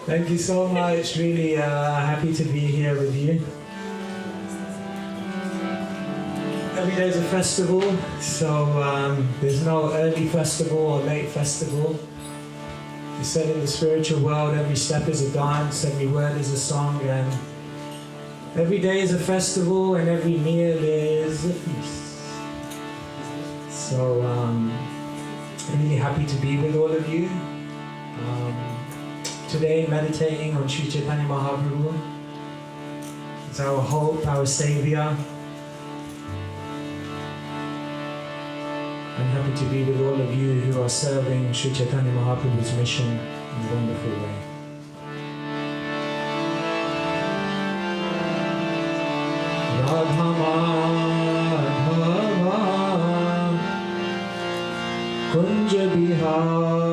Thank you so much. Really happy to be here with you. Every day is a festival, so there's no early festival or late festival. You said in the spiritual world, every step is a dance, every word is a song, and every day is a festival, and every meal is a feast. So I'm really happy to be with all of you. Today, meditating on Sri Caitanya Mahaprabhu. It's our hope, our savior. I'm happy to be with all of you who are serving Sri Caitanya Mahaprabhu's mission in a wonderful way. Radha Madhava Kunja Bihari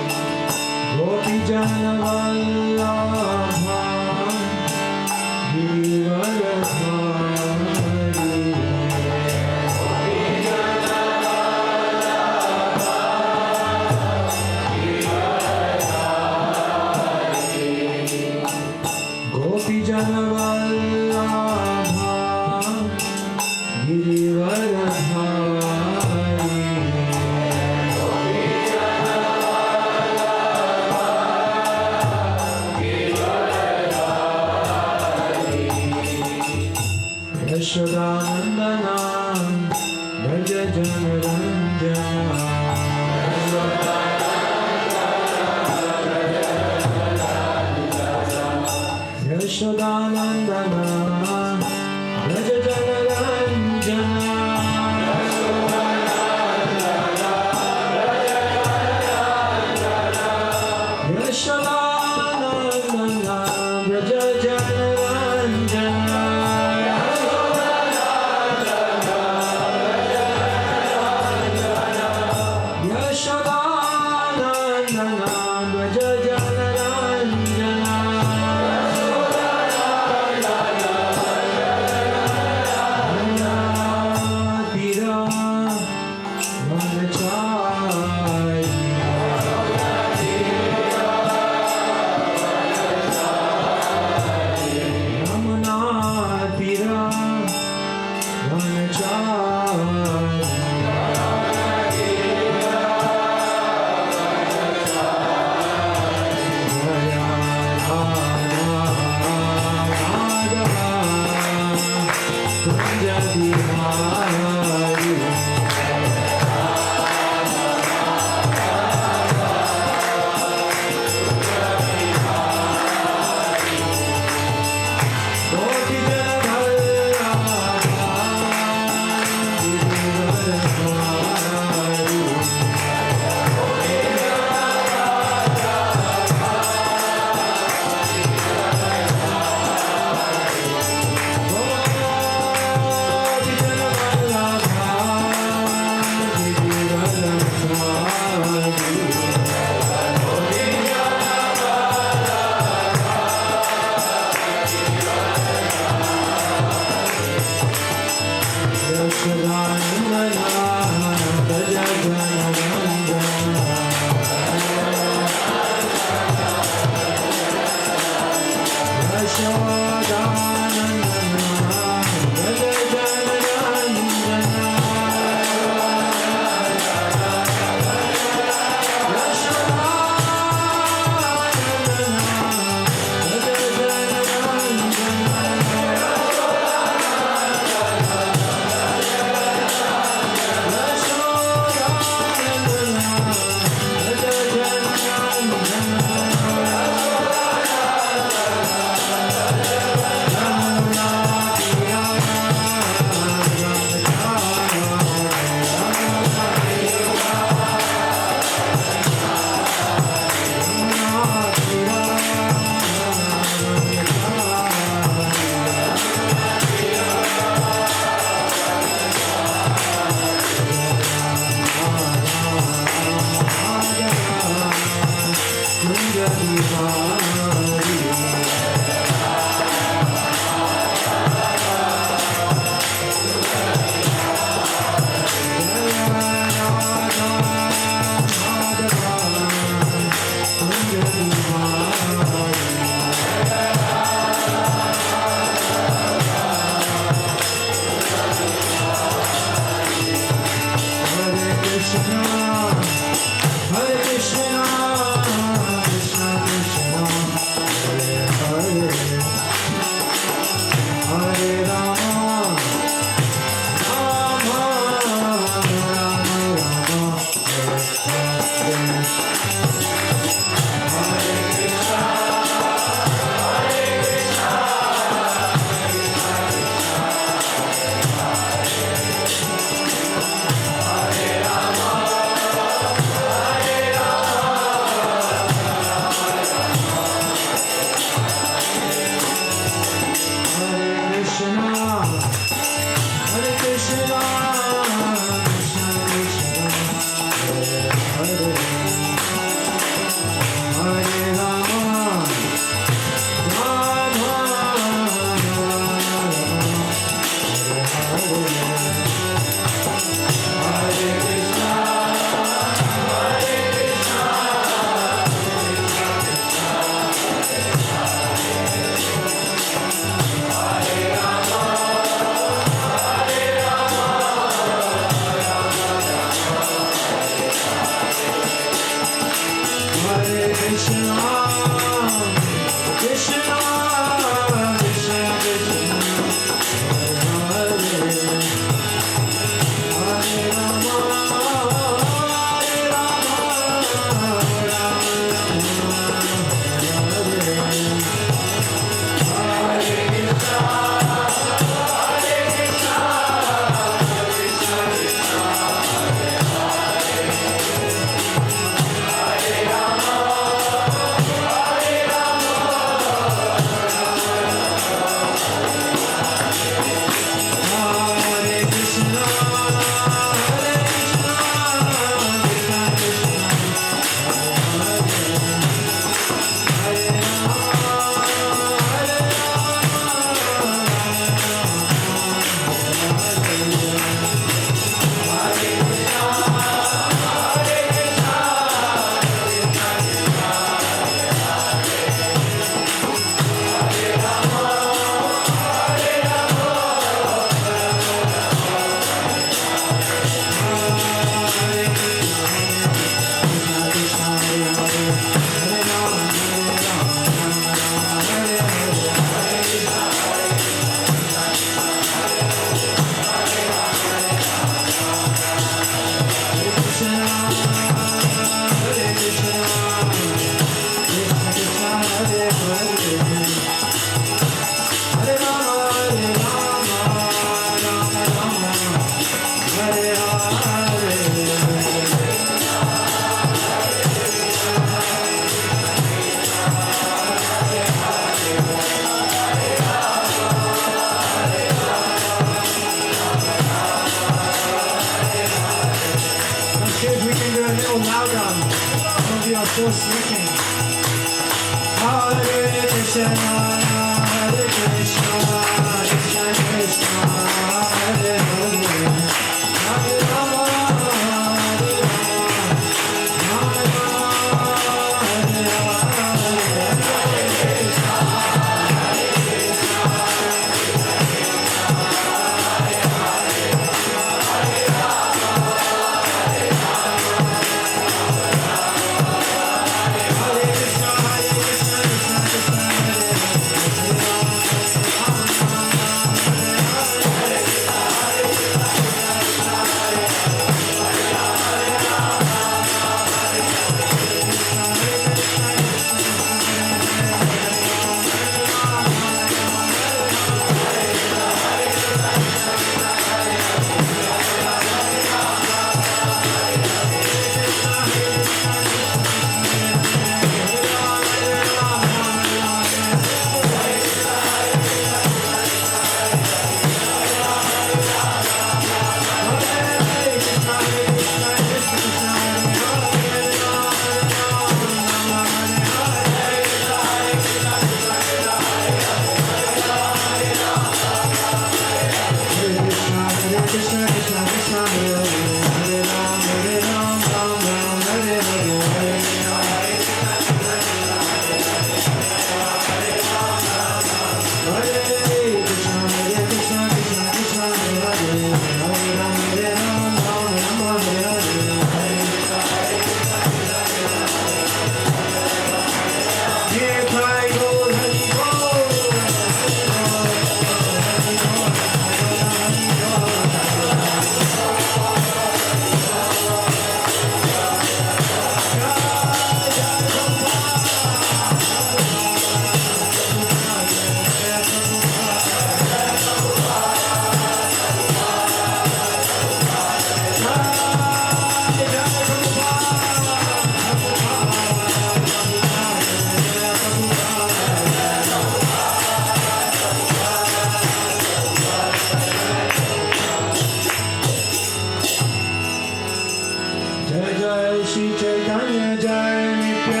Shri Caitanya Charitamrita.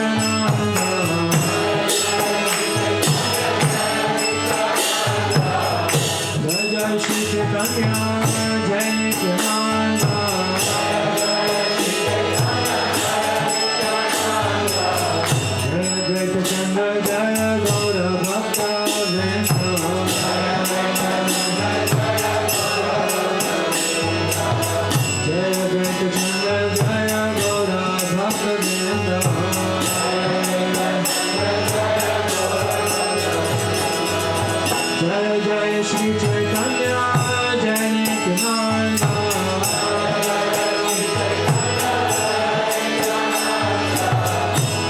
Jai Jai Shri Caitanya Charitamrita. Jai Advaita Chandra Jaya Gaura Bhakta Vrinda. Jai Advaita Chandra Jaya Gaura Bhakta Vrinda. Jai Jai Shri Caitanya Jai Nityananda.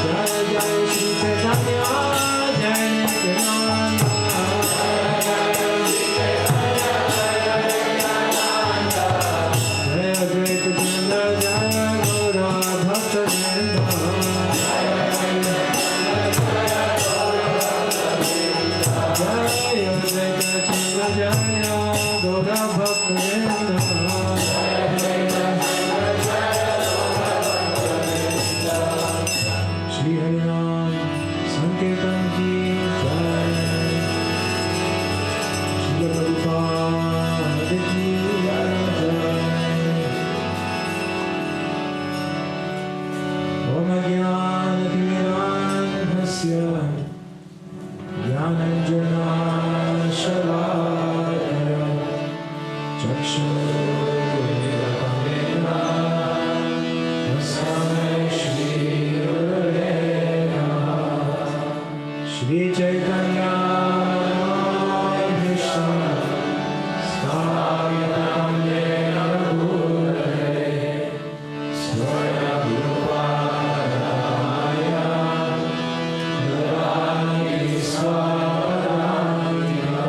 Jai Jai Shri Caitanya Jai Nityananda. Jai Advaita Chandra Jaya Gaura Bhakta Vrinda. Jai Advaita Chandra Jaya Gaura Bhakta Vrinda. Shri Hari Ram Sankirtan ki jai. Srila Prabhupada ki jai. Om Jnana-Timirandhasya Jnananjana Shalakaya Chakshurmilitamena Tasmai Shri Gurave Namaha. Shri Chaitanya Krishna Sthapitam Yena Bhutale Swayam Rupadaya Dharani Swapadaya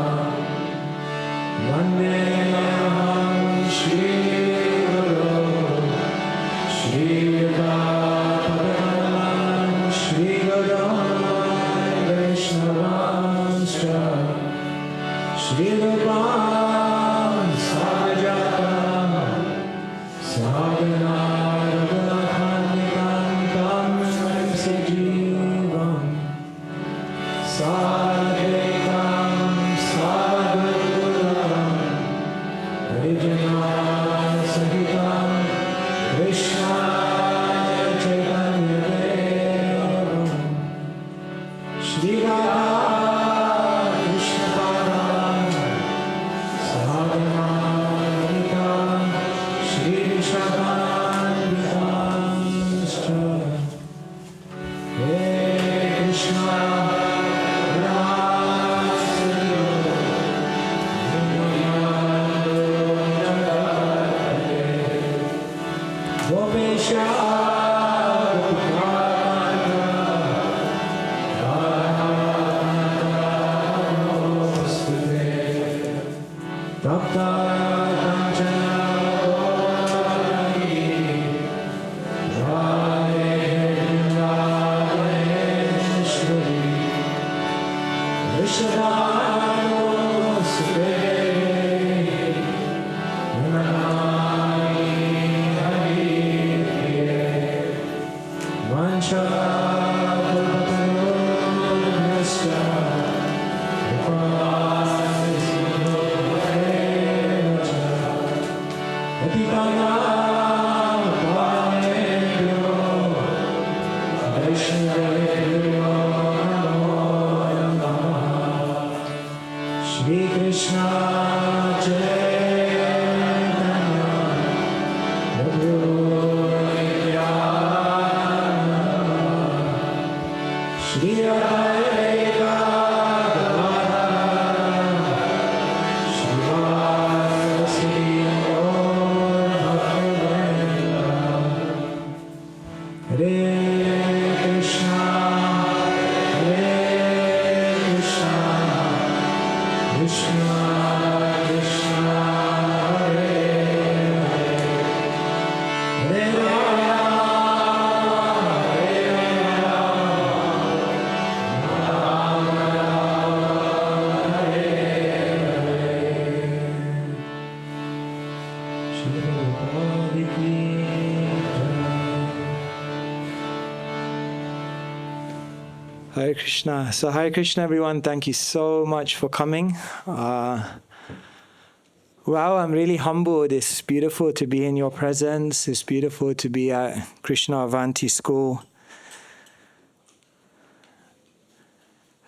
Vandeham Shri Guru Shri Prabhupada Shri Guru Vaishnavanscha Shri Rupam Sajata Sagana Raghunathanikantam Sajivam Sadhekam Sadhuram Vijnana Sahitam Krishna Chaitanya Devam Shri Radha Krishna Padam Sadhana Lalitam Shri Vishakhanvitanscha Hare Krishna Hare Hare Krishna. So Hare Krishna everyone, thank you so much for coming. Wow, I'm really humbled. It's beautiful to be in your presence. It's beautiful to be at Krishna Avanti School.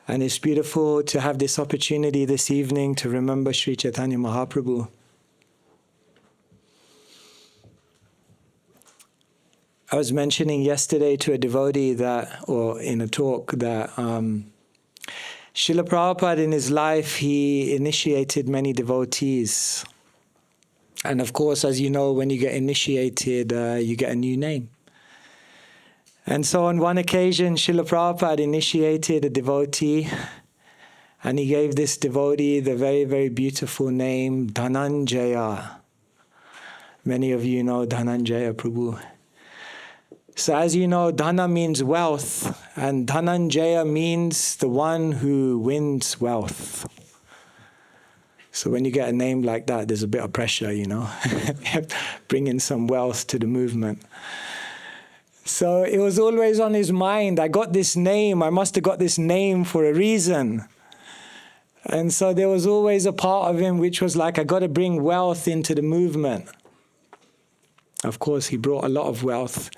And it's beautiful to have this opportunity this evening to remember Sri Chaitanya Mahaprabhu. I was mentioning yesterday to a devotee that, or in a talk, that Srila Prabhupada in his life, he initiated many devotees. And of course, as you know, when you get initiated, you get a new name. And so on one occasion, Srila Prabhupada initiated a devotee, and he gave this devotee the very, very beautiful name, Dhananjaya. Many of you know Dhananjaya Prabhu. So as you know, Dhana means wealth, and Dhananjaya means the one who wins wealth. So when you get a name like that, there's a bit of pressure, you know, bringing some wealth to the movement. So it was always on his mind, I got this name, I must have got this name for a reason. And so there was always a part of him which was like, I got to bring wealth into the movement. Of course, he brought a lot of wealth.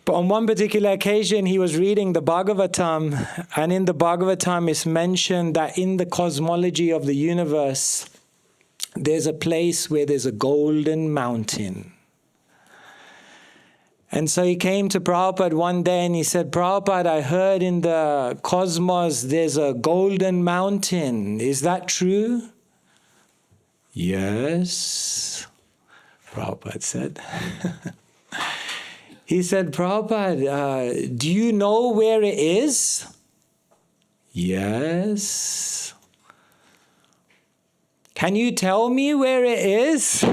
But on one particular occasion, he was reading the Bhagavatam, and in the Bhagavatam it's mentioned that in the cosmology of the universe, there's a place where there's a golden mountain. And so he came to Prabhupada one day and he said, Prabhupada, I heard in the cosmos there's a golden mountain. Is that true? Yes, Prabhupada said. He said, Prabhupada, do you know where it is? Yes. Can you tell me where it is?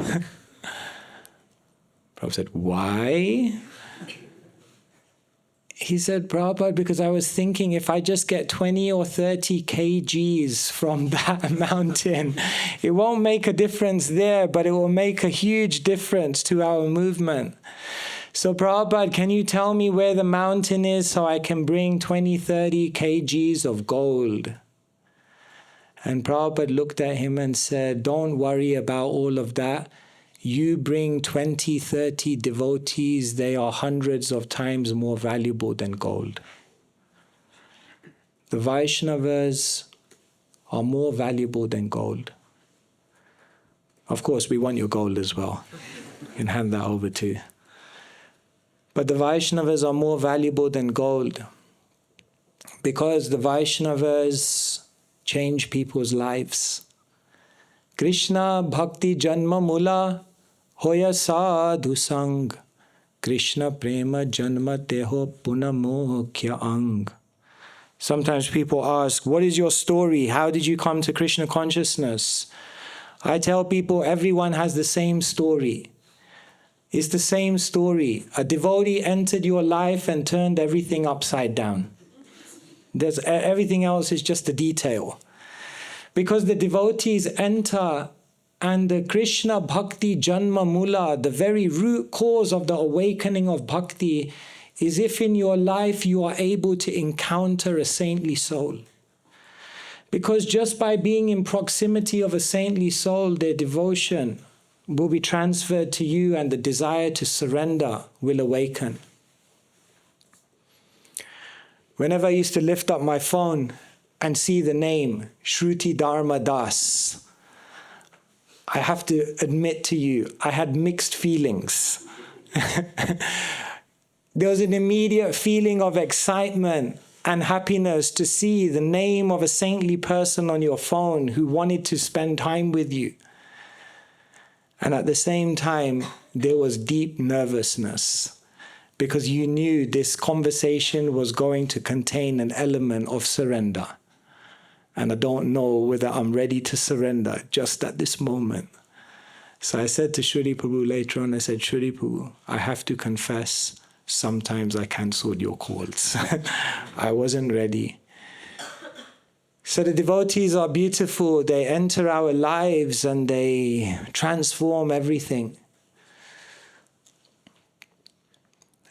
Prabhupada said, why? He said, Prabhupada, because I was thinking if I just get 20 or 30 kgs from that mountain, it won't make a difference there, but it will make a huge difference to our movement. So Prabhupada, can you tell me where the mountain is so I can bring 20, 30 kgs of gold? And Prabhupada looked at him and said, don't worry about all of that. You bring 20, 30 devotees, they are hundreds of times more valuable than gold. The Vaishnavas are more valuable than gold. Of course, we want your gold as well. You can hand that over too. But the Vaishnavas are more valuable than gold because the Vaishnavas change people's lives. Krishna bhakti janma mula hoya sadhu sang. Krishna prema janma teho punamokhya ang. Sometimes people ask, what is your story? How did you come to Krishna consciousness? I tell people everyone has the same story. It's the same story. A devotee entered your life and turned everything upside down. Everything else is just a detail. Because the devotees enter and the Krishna Bhakti Janma Mula, the very root cause of the awakening of bhakti, is if in your life you are able to encounter a saintly soul. Because just by being in proximity of a saintly soul, their devotion will be transferred to you and the desire to surrender will awaken. Whenever I used to lift up my phone and see the name Shruti Dharma Das, I have to admit to you, I had mixed feelings. There was an immediate feeling of excitement and happiness to see the name of a saintly person on your phone who wanted to spend time with you. And at the same time, there was deep nervousness because you knew this conversation was going to contain an element of surrender. And I don't know whether I'm ready to surrender just at this moment. So I said to Srila Prabhu later on, I said, Srila Prabhu, I have to confess, sometimes I cancelled your calls. I wasn't ready. So the devotees are beautiful. They enter our lives and they transform everything.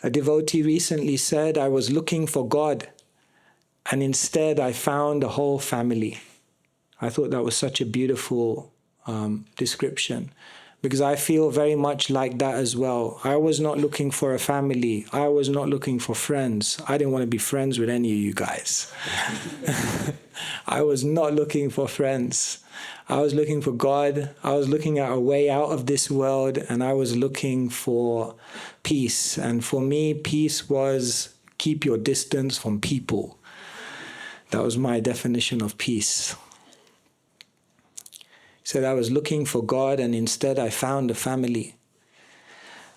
A devotee recently said, I was looking for God and instead I found a whole family. I thought that was such a beautiful description. Because I feel very much like that as well. I was not looking for a family. I was not looking for friends. I didn't want to be friends with any of you guys. I was not looking for friends. I was looking for God. I was looking at a way out of this world, and I was looking for peace. And for me, peace was keep your distance from people. That was my definition of peace. Said I was looking for God and instead I found a family.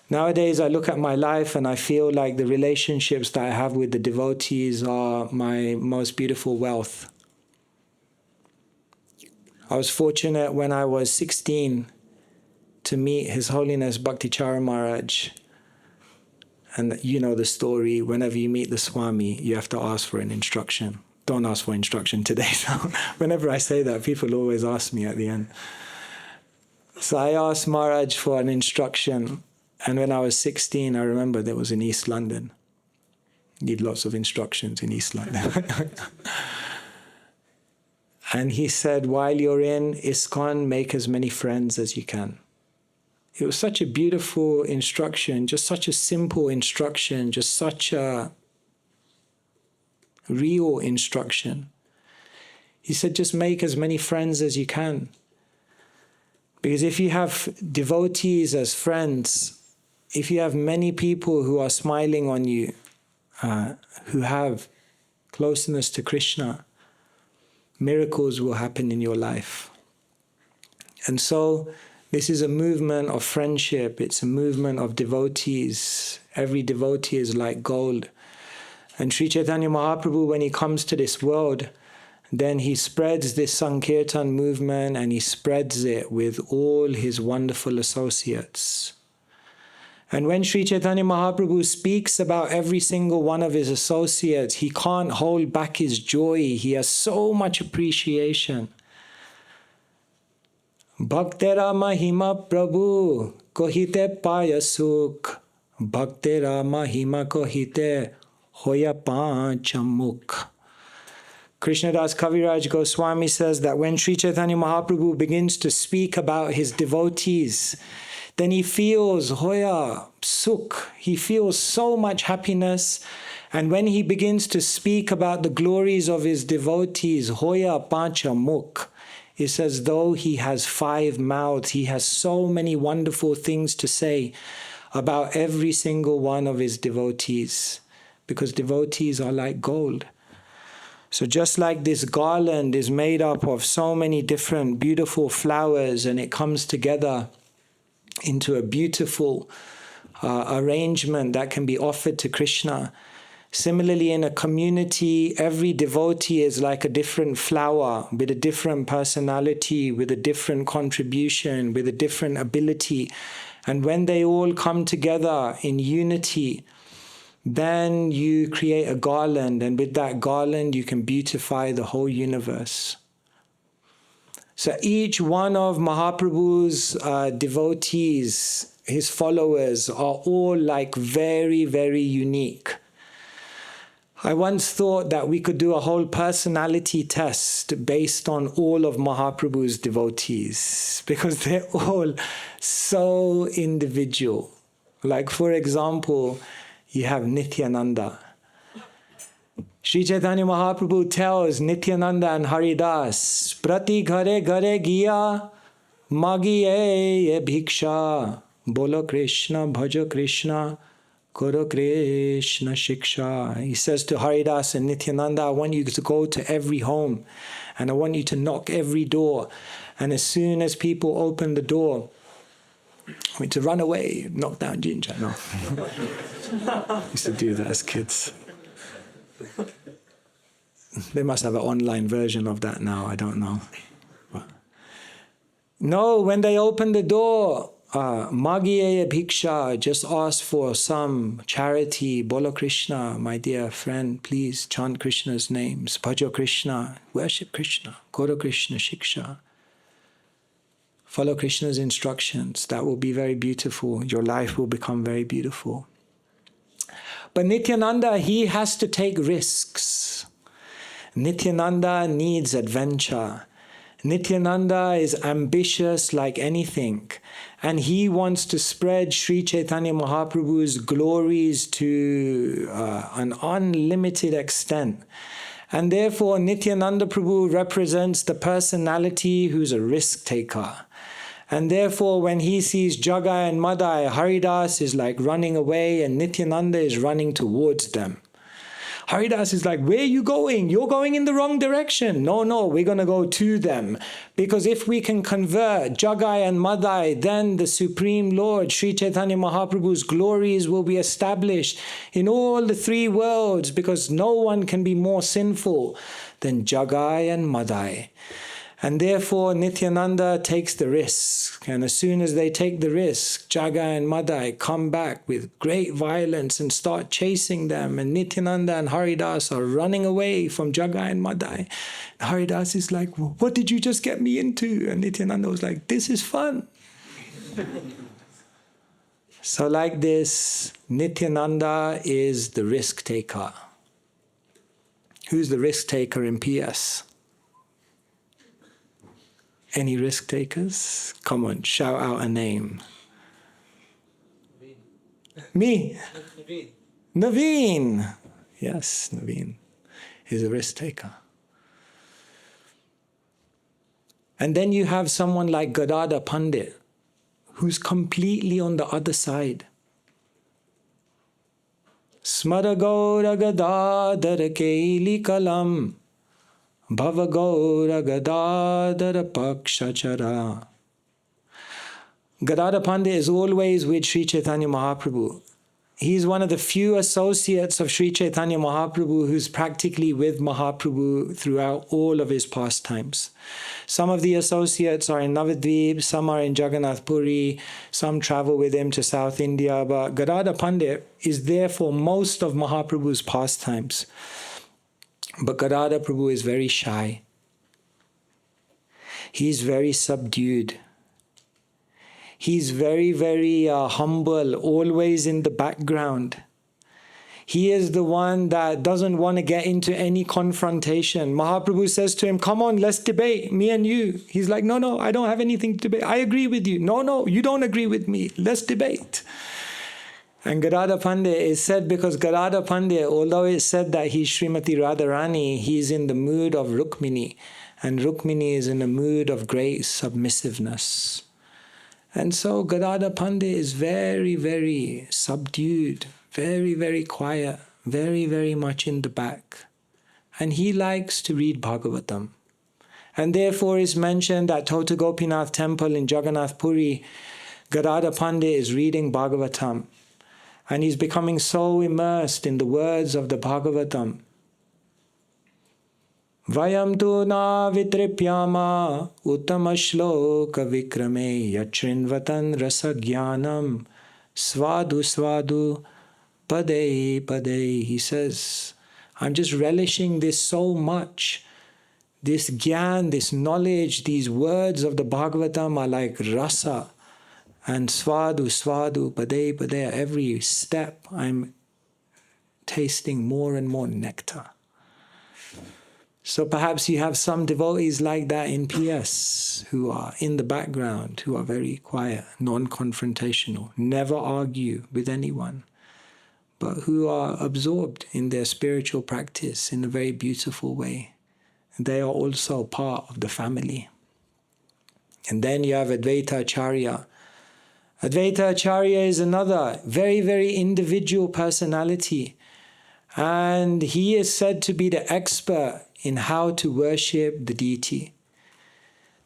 Nowadays I look at my life and I feel like the relationships that I have with the devotees are my most beautiful wealth. I was fortunate when I was 16 to meet His Holiness Bhakti Chara Maharaj. And you know the story, whenever you meet the Swami, you have to ask for an instruction. Don't ask for instruction today. So whenever I say that, people always ask me at the end. So I asked Maharaj for an instruction. And when I was 16, I remember there was in East London. Need lots of instructions in East London. And he said, while you're in ISKCON, make as many friends as you can. It was such a beautiful instruction, just such a simple instruction, just such a real instruction. He said, just make as many friends as you can. Because if you have devotees as friends, if you have many people who are smiling on you, who have closeness to Krishna, miracles will happen in your life. And so this is a movement of friendship. It's a movement of devotees. Every devotee is like gold. And Sri Chaitanya Mahaprabhu, when he comes to this world, then he spreads this Sankirtan movement and he spreads it with all his wonderful associates. And when Sri Chaitanya Mahaprabhu speaks about every single one of his associates, he can't hold back his joy. He has so much appreciation. Bhaktera Mahima Prabhu kohite paya sukh, Bhaktera Mahima kohite hoya panchamukh. Krishnadas Kaviraj Goswami says that when Sri Chaitanya Mahaprabhu begins to speak about his devotees, then he feels hoya, sukh, he feels so much happiness. And when he begins to speak about the glories of his devotees, hoya panchamukh, it's as though he has 5 mouths. He has so many wonderful things to say about every single one of his devotees. Because devotees are like gold. So just like this garland is made up of so many different beautiful flowers and it comes together into a beautiful arrangement that can be offered to Krishna. Similarly, in a community, every devotee is like a different flower with a different personality, with a different contribution, with a different ability. And when they all come together in unity, then you create a garland, and with that garland you can beautify the whole universe. So each one of Mahaprabhu's devotees, his followers, are all like very, very unique. I once thought that we could do a whole personality test based on all of Mahaprabhu's devotees, because they're all so individual. Like, for example, you have Nityananda. Sri Chaitanya Mahaprabhu tells Nityananda and Haridas, Prati ghare ghare giya, magiye bhiksha, bolo Krishna, bhajo Krishna, koro Krishna shiksha. He says to Haridas and Nityananda, I want you to go to every home, and I want you to knock every door. And as soon as people open the door, I want you to run away, knock down ginger. No. Used to do that as kids. They must have an online version of that now, I don't know. No, when they open the door, Magiye Bhiksha, just ask for some charity. Bolo Krishna, my dear friend, please chant Krishna's names. Bhajo Krishna, worship Krishna. Koro Krishna Shiksha. Follow Krishna's instructions. That will be very beautiful. Your life will become very beautiful. But Nityananda, he has to take risks. Nityananda needs adventure. Nityananda is ambitious like anything. And he wants to spread Sri Chaitanya Mahaprabhu's glories to an unlimited extent. And therefore, Nityananda Prabhu represents the personality who's a risk taker. And therefore, when he sees Jagai and Madai, Haridas is like running away and Nityananda is running towards them. Haridas is like, where are you going? You're going in the wrong direction. No, we're going to go to them. Because if we can convert Jagai and Madai, then the Supreme Lord, Sri Chaitanya Mahaprabhu's glories will be established in all the three worlds, because no one can be more sinful than Jagai and Madai. And therefore, Nityananda takes the risk. And as soon as they take the risk, Jagai and Madai come back with great violence and start chasing them. And Nityananda and Haridas are running away from Jagai and Madai. And Haridas is like, what did you just get me into? And Nityananda was like, this is fun. So like this, Nityananda is the risk taker. Who's the risk taker in PS? Any risk takers? Come on, shout out a name. Me? Naveen. Yes, Naveen is a risk taker. And then you have someone like Gadada Pandit, who's completely on the other side. Smara Gaura Gadadara Keili Kalam Bhava Gaura Gadadara Pakshachara. Gadada Pandit is always with Sri Chaitanya Mahaprabhu. He's one of the few associates of Sri Chaitanya Mahaprabhu who's practically with Mahaprabhu throughout all of his pastimes. Some of the associates are in Navadvip, some are in Jagannath Puri, some travel with him to South India, but Gadada Pandit is there for most of Mahaprabhu's pastimes. But Gadada Prabhu is very shy. He's very subdued. He's very, very humble, always in the background. He is the one that doesn't want to get into any confrontation. Mahaprabhu says to him, come on, let's debate, me and you. He's like, no, I don't have anything to debate. I agree with you. No, you don't agree with me. Let's debate. And Gadada Pandit is said because Gadada Pandit, although it's said that he's Srimati Radharani, he's in the mood of Rukmini. And Rukmini is in the mood of great submissiveness. And so Gadada Pandit is very, very subdued, very, very quiet, very, very much in the back. And he likes to read Bhagavatam. And therefore is mentioned at Tota Gopinath temple in Jagannath Puri, Gadada Pandit is reading Bhagavatam. And he's becoming so immersed in the words of the Bhagavatam. Vayam tu na vitripyama uttama shloka vikrame yachrinvatan rasagyanam svadu svadu pade pade. He says, I'm just relishing this so much. This gyan, this knowledge, these words of the Bhagavatam are like rasa. And svadu, svadu, pade, pade, every step I'm tasting more and more nectar. So perhaps you have some devotees like that in PS who are in the background, who are very quiet, non-confrontational, never argue with anyone, but who are absorbed in their spiritual practice in a very beautiful way. They are also part of the family. And then you have Advaita Acharya. Advaita Acharya is another very, very individual personality. And he is said to be the expert in how to worship the deity.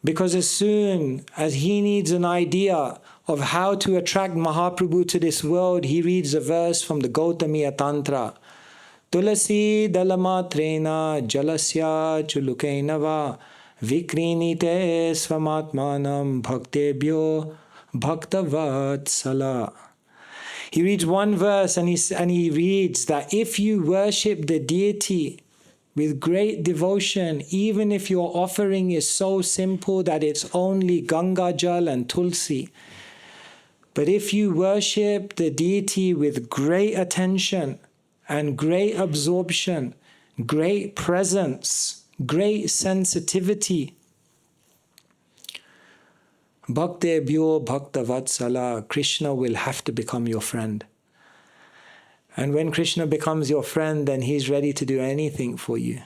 Because as soon as he needs an idea of how to attract Mahaprabhu to this world, he reads a verse from the Gautamiya Tantra. Tulasi dalamatrena jalasya chulukainava vikrinite svamatmanam bhaktebhyo bhaktavatsala. He reads one verse and he reads that if you worship the deity with great devotion, even if your offering is so simple that it's only Ganga Jal and Tulsi, but if you worship the deity with great attention and great absorption, great presence, great sensitivity, Bhaktebhyo Bhaktavatsala, Krishna will have to become your friend. And when Krishna becomes your friend, then he's ready to do anything for you.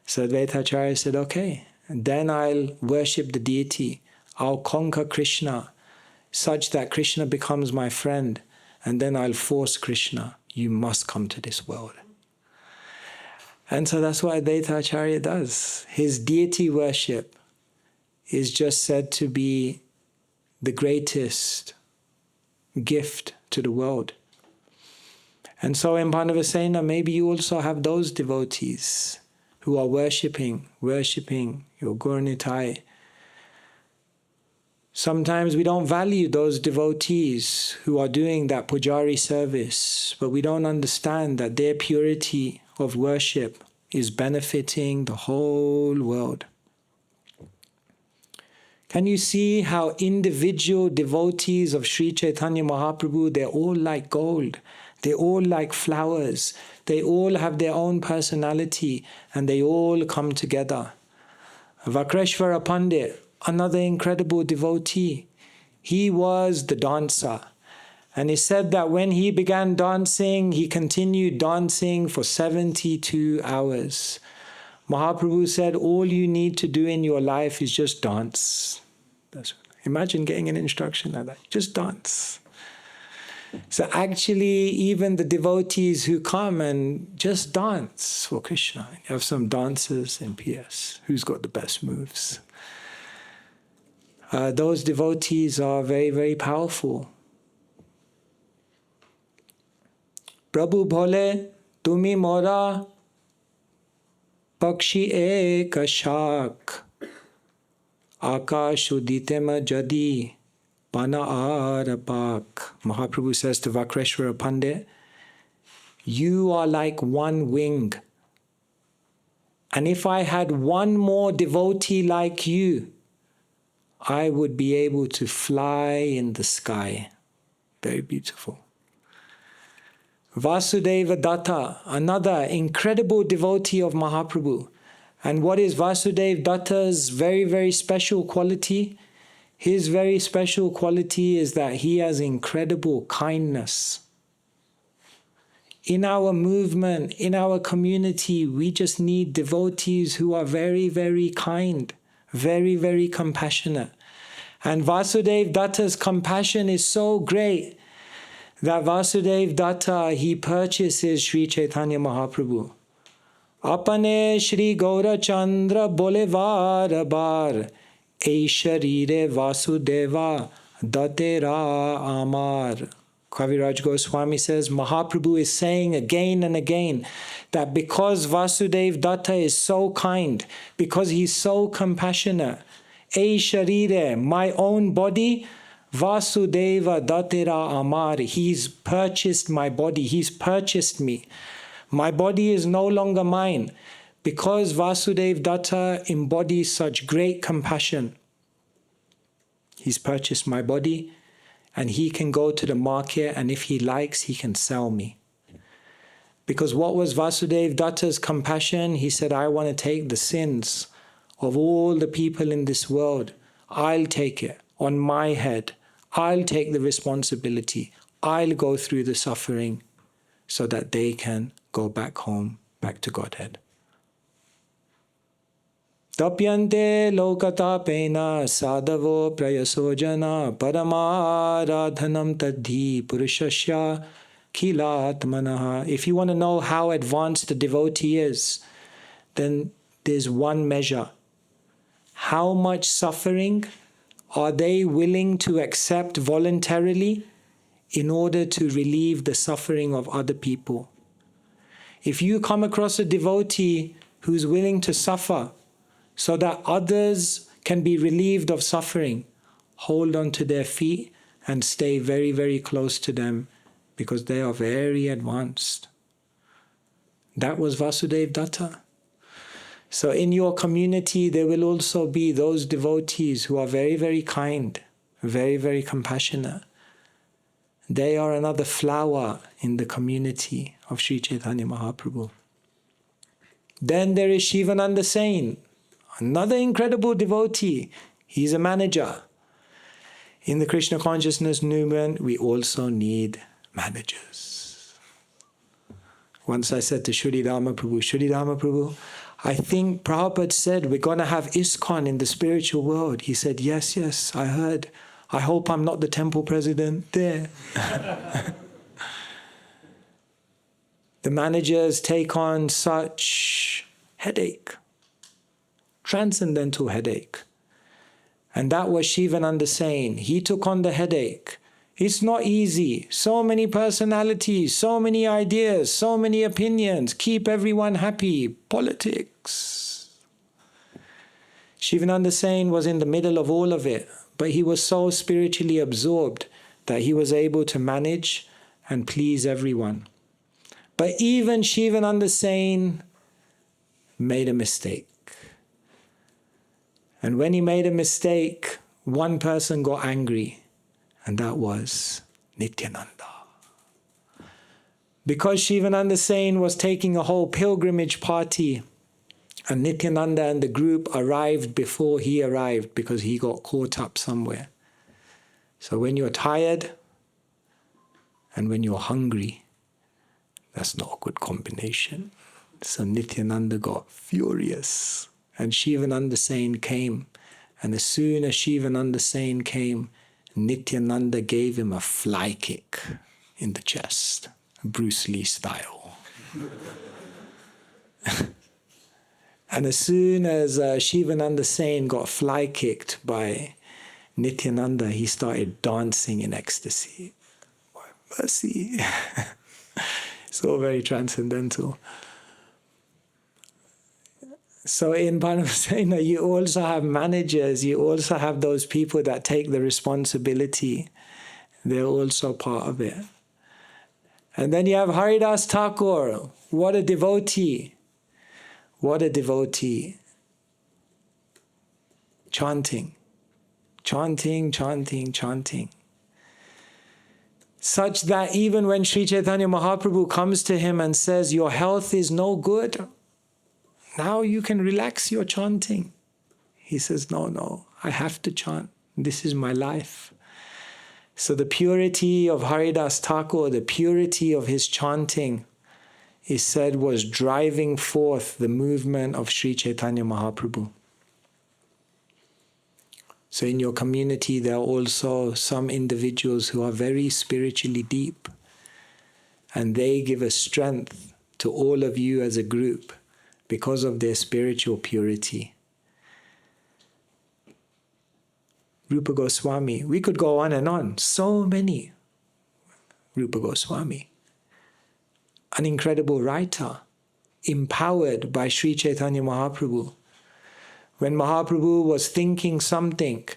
So Advaita Acharya said, okay, then I'll worship the deity. I'll conquer Krishna such that Krishna becomes my friend. And then I'll force Krishna, you must come to this world. And so that's what Advaita Acharya does. His deity worship is just said to be the greatest gift to the world. And so in Pandavasena, maybe you also have those devotees who are worshipping your Gauranitai. Sometimes we don't value those devotees who are doing that pujari service, but we don't understand that their purity of worship is benefiting the whole world. Can you see how individual devotees of Sri Chaitanya Mahaprabhu, they're all like gold. They're all like flowers. They all have their own personality and they all come together. Vakreshvara Pandit, another incredible devotee. He was the dancer. And he said that when he began dancing, he continued dancing for 72 hours. Mahaprabhu said, all you need to do in your life is just dance. Imagine getting an instruction like that. Just dance. So actually, even the devotees who come and just dance for Krishna. You have some dancers in PS. Who's got the best moves? Those devotees are very, very powerful. Prabhu bhole, tumi mora, pakshi ek shak, akash uditema jadi, pana arapak. Mahaprabhu says to Vakreshvara Pandit, you are like one wing. And if I had one more devotee like you, I would be able to fly in the sky. Very beautiful. Vasudeva Datta, another incredible devotee of Mahaprabhu. And what is Vasudeva Datta's very, very special quality? His very special quality is that he has incredible kindness. In our movement, in our community, we just need devotees who are very, very kind, very, very compassionate. And Vasudeva Datta's compassion is so great that Vasudeva Datta, he purchases Sri Chaitanya Mahaprabhu. Apane Shri Gaura Chandra bole var bar, ei sharire Vasudeva datera amar. Kaviraj Goswami says, Mahaprabhu is saying again and again that because Vasudeva Datta is so kind, because he's so compassionate, ei sharire, my own body, Vasudeva datera amar, he's purchased my body, he's purchased me. My body is no longer mine. Because Vasudeva Datta embodies such great compassion, he's purchased my body and he can go to the market and if he likes, he can sell me. Because what was Vasudeva Datta's compassion? He said, I want to take the sins of all the people in this world. I'll take it on my head. I'll take the responsibility. I'll go through the suffering so that they can go back home, back to Godhead. Tapyante lokatapena sadhavo prayasojana paramaradhanam tadhi purushasya khilatmanaha. If you want to know how advanced a devotee is, then there's one measure. How much suffering are they willing to accept voluntarily in order to relieve the suffering of other people? If you come across a devotee who's willing to suffer so that others can be relieved of suffering, hold on to their feet and stay very, very close to them, because they are very advanced. That was Vasudeva Datta. So in your community, there will also be those devotees who are very, very kind, very, very compassionate. They are another flower in the community of Sri Chaitanya Mahaprabhu. Then there is Shivananda Sain, another incredible devotee. He's a manager. In the Krishna consciousness movement, we also need managers. Once I said to Shuddhidhamma Prabhu, I think Prabhupada said we're going to have ISKCON in the spiritual world. He said, yes, I heard. I hope I'm not the temple president there. The managers take on such headache, transcendental headache. And that was Shivananda Sain. He took on the headache. It's not easy. So many personalities, so many ideas, so many opinions. Keep everyone happy. Politics. Shivananda Sain was in the middle of all of it, but he was so spiritually absorbed that he was able to manage and please everyone. But even Shivananda Sain made a mistake. And when he made a mistake, one person got angry, and that was Nityananda. Because Shivananda Sain was taking a whole pilgrimage party, and Nityananda and the group arrived before he arrived because he got caught up somewhere. So when you're tired and when you're hungry, that's not a good combination. So Nityananda got furious. And Shivananda Sain came. And as soon as Shivananda Sain came, Nityananda gave him a fly kick in the chest, Bruce Lee style. And as soon as Shivananda Sain got fly kicked by Nityananda, he started dancing in ecstasy. My mercy. It's all very transcendental. So in Paramahansa, you also have managers, you also have those people that take the responsibility. They're also part of it. And then you have Haridas Thakur. What a devotee. What a devotee. Chanting. Chanting, chanting, chanting. Such that even when Sri Chaitanya Mahaprabhu comes to him and says, your health is no good, now you can relax your chanting. He says, no, I have to chant. This is my life. So the purity of Haridas Thakur, the purity of his chanting, is said was driving forth the movement of Sri Chaitanya Mahaprabhu. So in your community, there are also some individuals who are very spiritually deep, and they give a strength to all of you as a group because of their spiritual purity. Rupa Goswami, we could go on and on, so many. Rupa Goswami, an incredible writer, empowered by Sri Chaitanya Mahaprabhu. When Mahaprabhu was thinking something,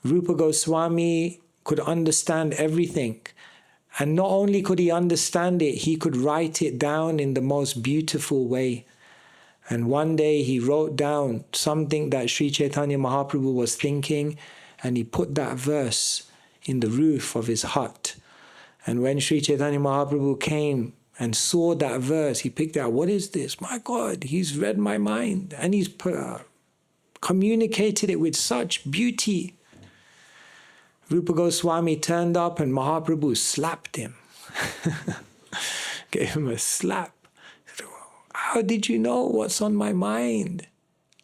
Rupa Goswami could understand everything. And not only could he understand it, he could write it down in the most beautiful way. And one day he wrote down something that Sri Chaitanya Mahaprabhu was thinking, and he put that verse in the roof of his hut. And when Sri Chaitanya Mahaprabhu came and saw that verse, he picked out, what is this? My God, he's read my mind and he's communicated it with such beauty. Rupa Goswami turned up and Mahaprabhu slapped him. Gave him a slap. How did you know what's on my mind?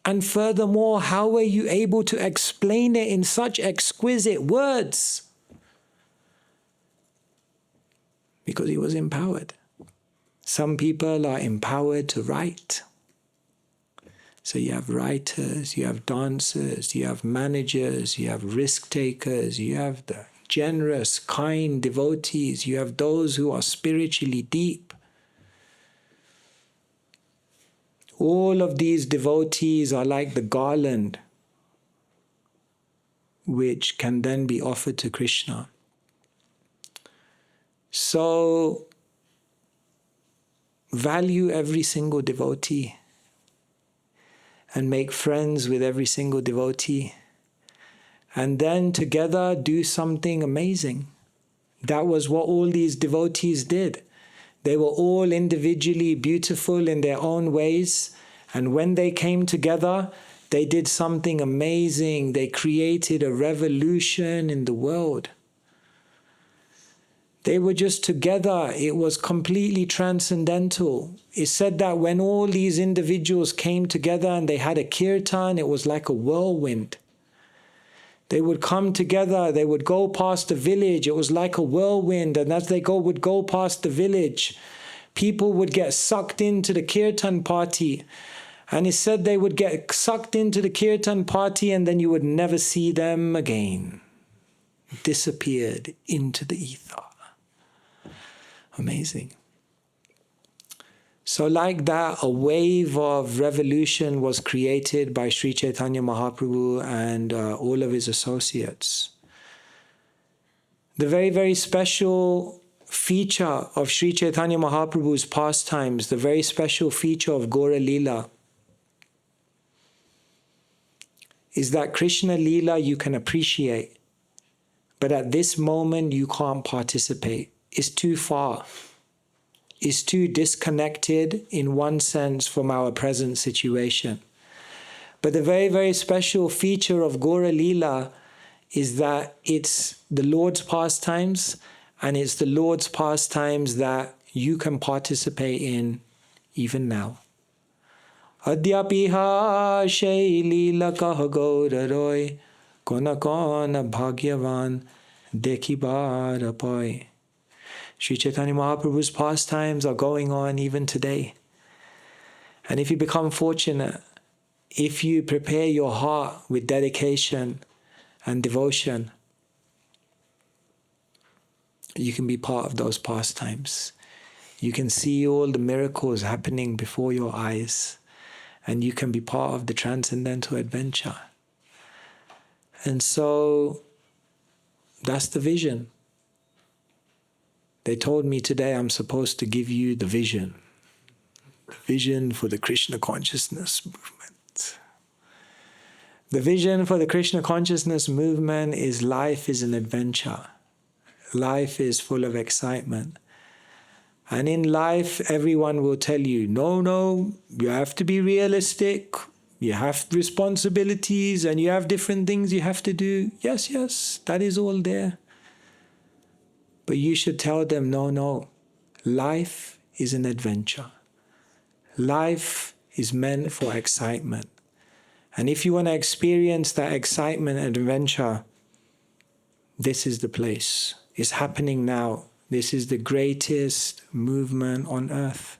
And furthermore, how were you able to explain it in such exquisite words? Because he was empowered. Some people are empowered to write. So you have writers, you have dancers, you have managers, you have risk takers, you have the generous, kind devotees, you have those who are spiritually deep. All of these devotees are like the garland which can then be offered to Krishna. So value every single devotee and make friends with every single devotee, and then together do something amazing. That was what all these devotees did. They were all individually beautiful in their own ways, and when they came together, they did something amazing. They created a revolution in the world. They were just together. It was completely transcendental. It's said that when all these individuals came together and they had a kirtan, it was like a whirlwind. They would come together, they would go past a village, it was like a whirlwind, and as they would go past the village, people would get sucked into the kirtan party. And it said they would get sucked into the kirtan party and then you would never see them again. Disappeared into the ether. Amazing. So like that, a wave of revolution was created by Sri Caitanya Mahaprabhu and all of his associates. The very, very special feature of Sri Caitanya Mahaprabhu's pastimes, the very special feature of Gaura Leela, is that Krishna Leela you can appreciate, but at this moment you can't participate. It's too far. Is too disconnected in one sense from our present situation. But the very, very special feature of Gaura Leela is that it's the Lord's pastimes, and it's the Lord's pastimes that you can participate in even now. Adyapiha shay leela kah Gaura roy, kona kona bhagyavan dekhi bar apai. Sri Chaitanya Mahaprabhu's pastimes are going on even today. And if you become fortunate, if you prepare your heart with dedication and devotion, you can be part of those pastimes. You can see all the miracles happening before your eyes, and you can be part of the transcendental adventure. And so that's the vision. They told me today I'm supposed to give you the vision for the Krishna consciousness movement. The vision for the Krishna consciousness movement is life is an adventure. Life is full of excitement. And in life, everyone will tell you, no, you have to be realistic. You have responsibilities and you have different things you have to do. Yes, that is all there. But you should tell them, no, life is an adventure. Life is meant for excitement. And if you want to experience that excitement and adventure, this is the place. It's happening now. This is the greatest movement on earth.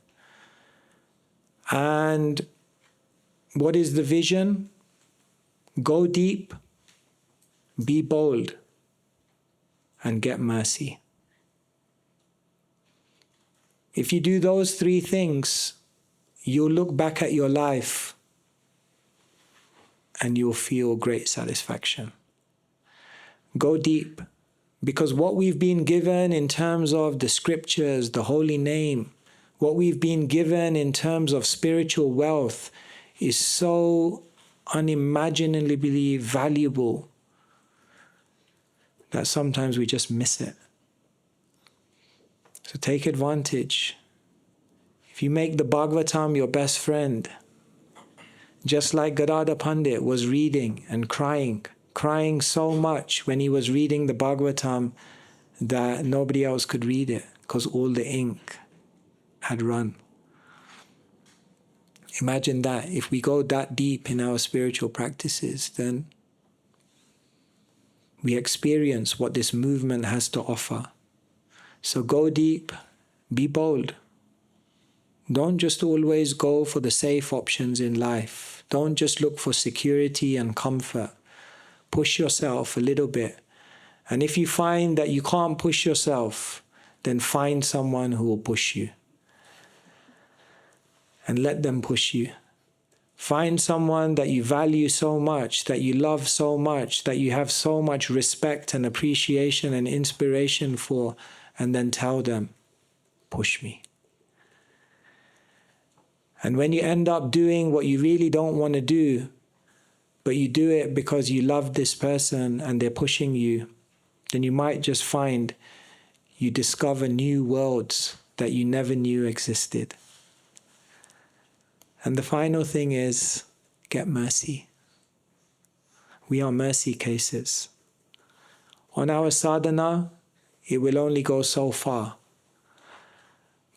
And what is the vision? Go deep, be bold, and get mercy. If you do those three things, you'll look back at your life and you'll feel great satisfaction. Go deep, because what we've been given in terms of the scriptures, the holy name, what we've been given in terms of spiritual wealth is so unimaginably valuable that sometimes we just miss it. So take advantage. If you make the Bhagavatam your best friend, just like Gadadhar Pandit was reading and crying so much when he was reading the Bhagavatam that nobody else could read it because all the ink had run. Imagine that. If we go that deep in our spiritual practices, then we experience what this movement has to offer. So go deep, be bold. Don't just always go for the safe options in life. Don't just look for security and comfort. Push yourself a little bit. And if you find that you can't push yourself, then find someone who will push you. And let them push you. Find someone that you value so much, that you love so much, that you have so much respect and appreciation and inspiration for, and then tell them, push me. And when you end up doing what you really don't want to do, but you do it because you love this person and they're pushing you, then you might just find you discover new worlds that you never knew existed. And the final thing is, get mercy. We are mercy cases. On our sadhana, it will only go so far.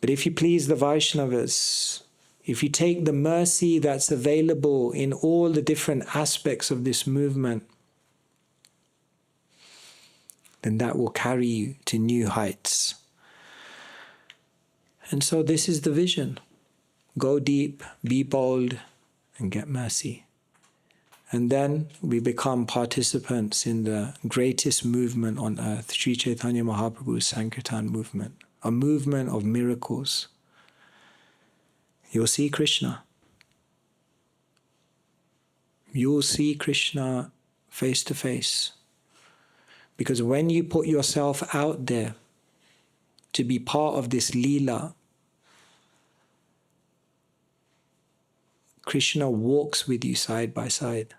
But if you please the Vaishnavas, if you take the mercy that's available in all the different aspects of this movement, then that will carry you to new heights. And so this is the vision. Go deep, be bold, and get mercy. And then we become participants in the greatest movement on earth, Sri Caitanya Mahaprabhu's Sankirtan movement, a movement of miracles. You'll see Krishna. You'll see Krishna face to face. Because when you put yourself out there to be part of this Leela, Krishna walks with you side by side.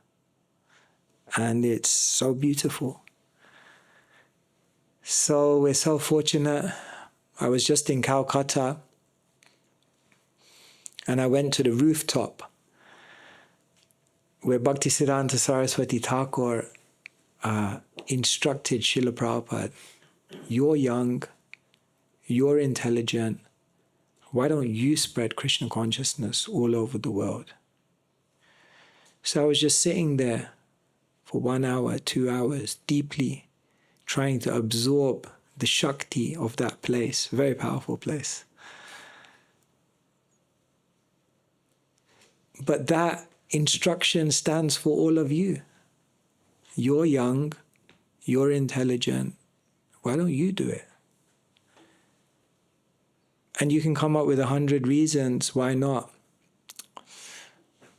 And it's so beautiful. So we're so fortunate. I was just in Calcutta and I went to the rooftop where Bhaktisiddhanta Saraswati Thakur instructed Srila Prabhupada, you're young, you're intelligent, why don't you spread Krishna consciousness all over the world? So I was just sitting there for 1 hour, 2 hours, deeply trying to absorb the Shakti of that place, very powerful place. But that instruction stands for all of you. You're young, you're intelligent, why don't you do it? And you can come up with 100 reasons why not.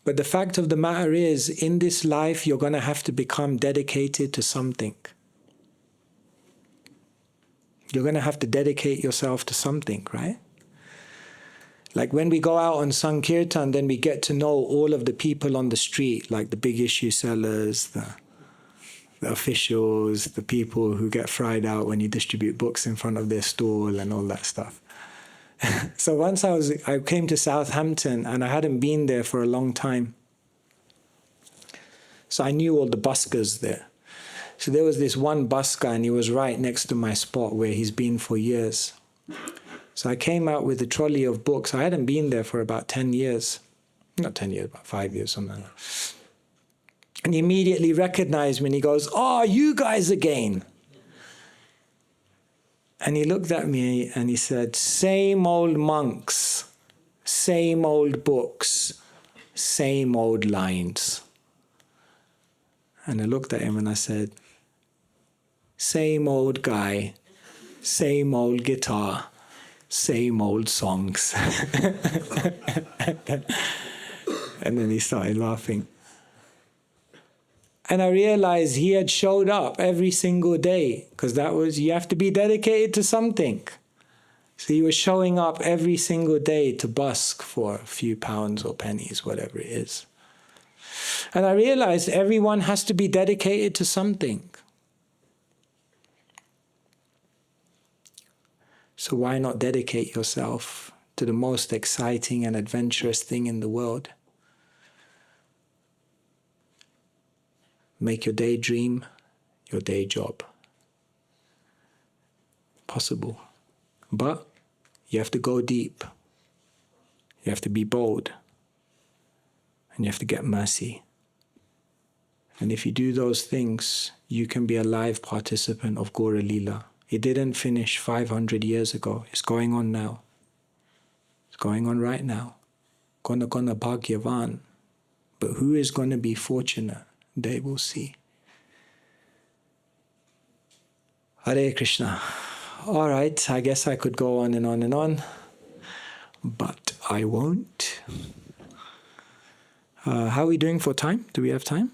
But the fact of the matter is, in this life, you're going to have to become dedicated to something. You're going to have to dedicate yourself to something, right? Like when we go out on Sankirtan, then we get to know all of the people on the street, like the big issue sellers, the officials, the people who get fried out when you distribute books in front of their stall and all that stuff. So once I came to Southampton and I hadn't been there for a long time. So I knew all the buskers there. So there was this one busker and he was right next to my spot where he's been for years. So I came out with a trolley of books. I hadn't been there for about 10 years. Not 10 years, about 5 years, something like that. And he immediately recognized me and he goes, "Oh, you guys again." And he looked at me and he said, "Same old monks, same old books, same old lines." And I looked at him and I said, "Same old guy, same old guitar, same old songs." And then he started laughing. And I realized he had showed up every single day, because that was, you have to be dedicated to something. So he was showing up every single day to busk for a few pounds or pennies, whatever it is. And I realized everyone has to be dedicated to something. So why not dedicate yourself to after the most exciting and adventurous thing in the world. Make your daydream your day job. Possible. But you have to go deep. You have to be bold. And you have to get mercy. And if you do those things, you can be a live participant of Gaura Lila. It didn't finish 500 years ago. It's going on now. It's going on right now. Kona kona bhagyavan. But who is going to be fortunate? They will see. Hare Krishna. All right, I guess I could go on and on and on, but I won't. How are we doing for time? Do we have time?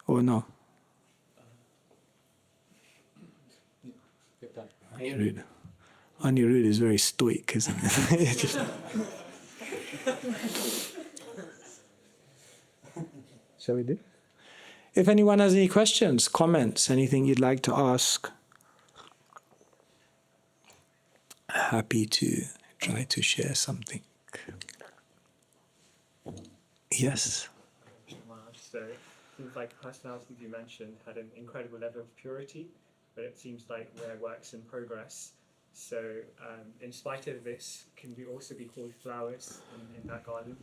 Or no? Anirudh. Anirudh is very stoic, isn't it? Shall we do? If anyone has any questions, comments, anything you'd like to ask, happy to try to share something. Yes? So it seems like personalities you mentioned had an incredible level of purity, but it seems like we're works in progress. So in spite of this, can we also be called flowers in that garland?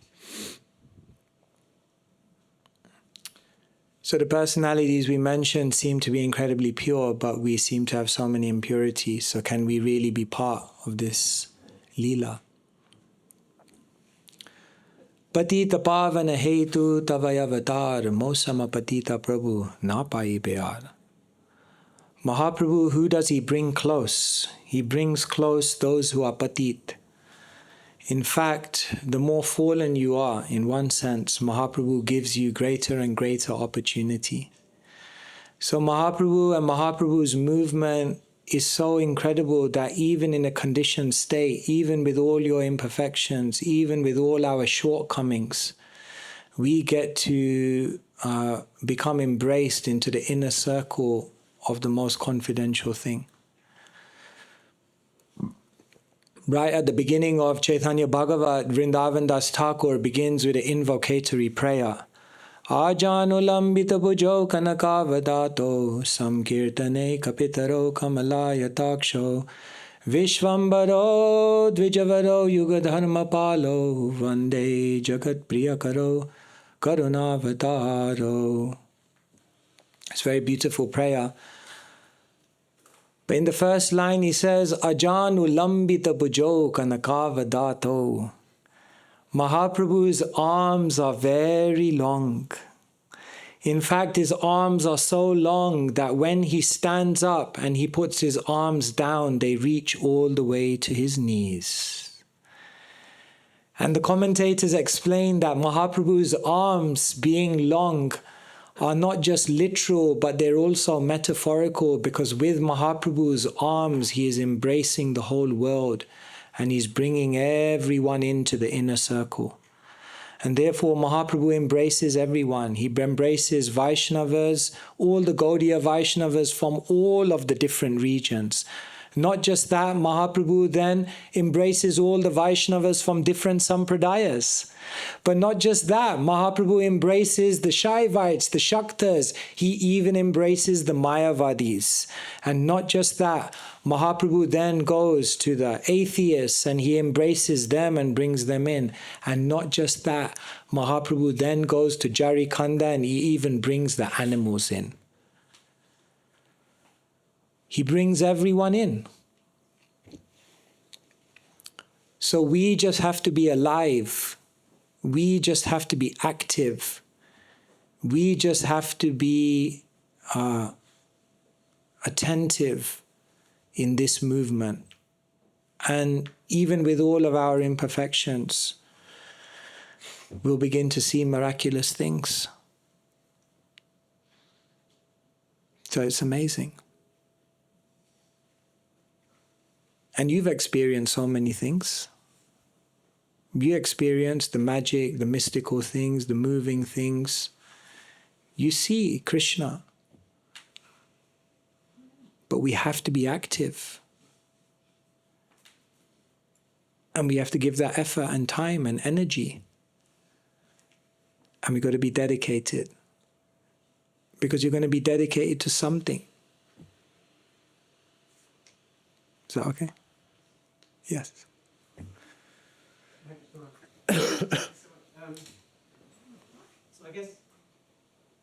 So the personalities we mentioned seem to be incredibly pure, but we seem to have so many impurities. So can we really be part of this Leela? Patita pavana hetu tavayavatar mosama patita prabhu na pai bear. Mahaprabhu, who does he bring close? He brings close those who are patit. In fact, the more fallen you are, in one sense, Mahaprabhu gives you greater and greater opportunity. So Mahaprabhu and Mahaprabhu's movement is so incredible that even in a conditioned state, even with all your imperfections, even with all our shortcomings, we get to become embraced into the inner circle of the most confidential thing. Right at the beginning of Chaitanya Bhagavat, Vrindavan Das Thakur begins with an invocatory prayer. Ajanulambita bhujo kanakavadato samkirtane kapitaro kamalaya taksho vishvambaro dvijavaro yugadharma palo vande jagat priyakaro karunavataro. It's a very beautiful prayer. But in the first line he says, Ajanu lambita bhujo kanakavadato. Mahaprabhu's arms are very long. In fact, his arms are so long that when he stands up and he puts his arms down, they reach all the way to his knees. And the commentators explain that Mahaprabhu's arms being long are not just literal, but they're also metaphorical, because with Mahaprabhu's arms, he is embracing the whole world and he's bringing everyone into the inner circle. And therefore, Mahaprabhu embraces everyone. He embraces Vaishnavas, all the Gaudiya Vaishnavas from all of the different regions. Not just that, Mahaprabhu then embraces all the Vaishnavas from different sampradayas. But not just that, Mahaprabhu embraces the Shaivites, the Shaktas. He even embraces the Mayavadis. And not just that, Mahaprabhu then goes to the atheists and he embraces them and brings them in. And not just that, Mahaprabhu then goes to Jarikanda and he even brings the animals in. He brings everyone in. So we just have to be alive. We just have to be active. We just have to be attentive in this movement. And even with all of our imperfections, we'll begin to see miraculous things. So it's amazing. And you've experienced so many things. You experience the magic, the mystical things, the moving things. You see Krishna. But we have to be active. And we have to give that effort and time and energy. And we've got to be dedicated. Because you're going to be dedicated to something. Is that okay? Yes. So I guess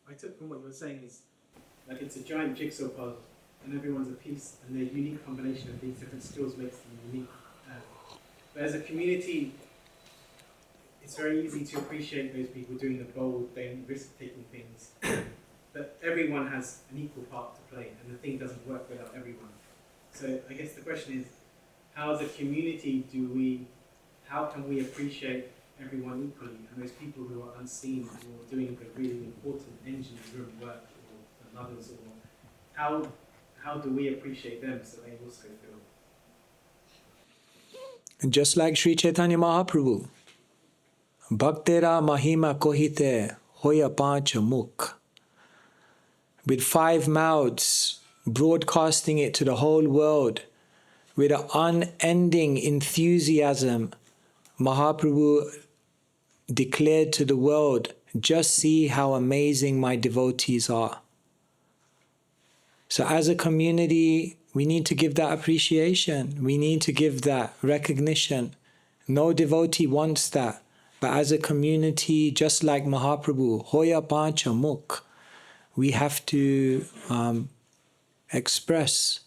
I took from what you were saying is like it's a giant jigsaw puzzle and everyone's a piece and the unique combination of these different skills makes them unique. But as a community, it's very easy to appreciate those people doing the bold, risk-taking things. But everyone has an equal part to play and the thing doesn't work without everyone. So I guess the question is, how as a community how can we appreciate everyone equally, and those people who are unseen or doing the really important engine room work, or the mothers, or how do we appreciate them so they also feel? And just like Sri Chaitanya Mahaprabhu, Bhaktera Mahima Kohite Hoya Pancha Mukh, with 5 mouths, broadcasting it to the whole world, with an unending enthusiasm, Mahaprabhu declared to the world, just see how amazing my devotees are. So as a community, we need to give that appreciation. We need to give that recognition. No devotee wants that. But as a community, just like Mahaprabhu, Hoya Pancha Mukh, we have to express.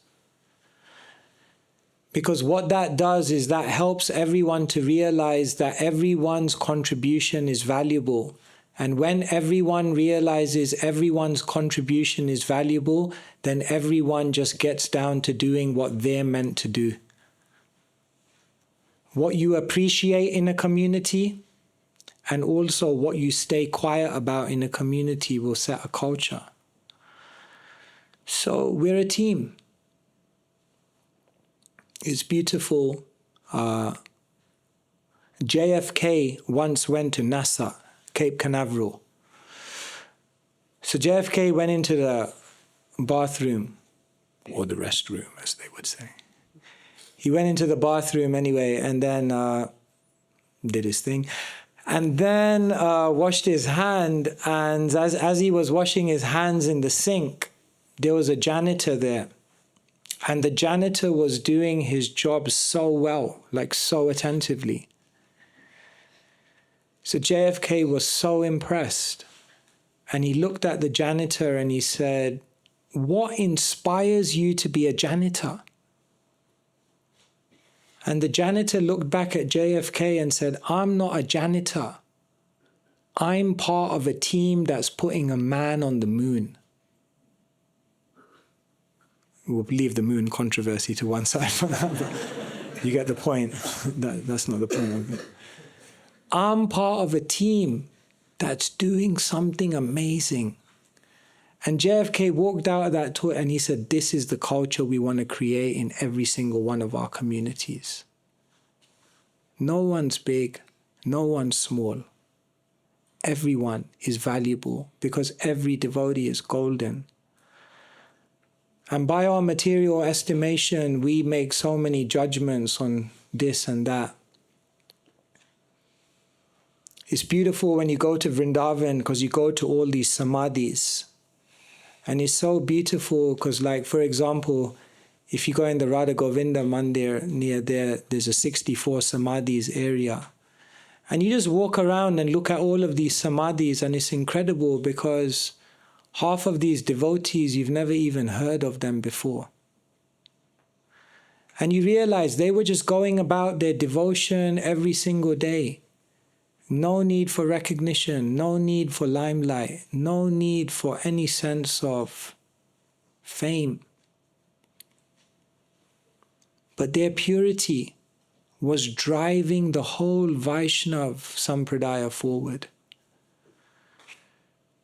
Because what that does is that helps everyone to realize that everyone's contribution is valuable. And when everyone realizes everyone's contribution is valuable, then everyone just gets down to doing what they're meant to do. What you appreciate in a community and also what you stay quiet about in a community will set a culture. So we're a team. It's beautiful. JFK once went to NASA, Cape Canaveral. So JFK went into the bathroom, or the restroom, as they would say. He went into the bathroom anyway, and then did his thing. And then washed his hand, and as he was washing his hands in the sink, there was a janitor there. And the janitor was doing his job so well, like so attentively. So JFK was so impressed. And he looked at the janitor and he said, "What inspires you to be a janitor?" And the janitor looked back at JFK and said, "I'm not a janitor. I'm part of a team that's putting a man on the moon." We'll leave the moon controversy to one side for now, but you get the point. That's not the point of it. I'm part of a team that's doing something amazing. And JFK walked out of that tour and he said, this is the culture we want to create in every single one of our communities. No one's big, no one's small. Everyone is valuable because every devotee is golden. And by our material estimation, we make so many judgments on this and that. It's beautiful when you go to Vrindavan because you go to all these samadhis. And it's so beautiful because, like, for example, if you go in the Radha Govinda Mandir near there, there's a 64 samadhis area. And you just walk around and look at all of these samadhis and it's incredible because half of these devotees, you've never even heard of them before. And you realize they were just going about their devotion every single day. No need for recognition, no need for limelight, no need for any sense of fame. But their purity was driving the whole Vaishnav Sampradaya forward.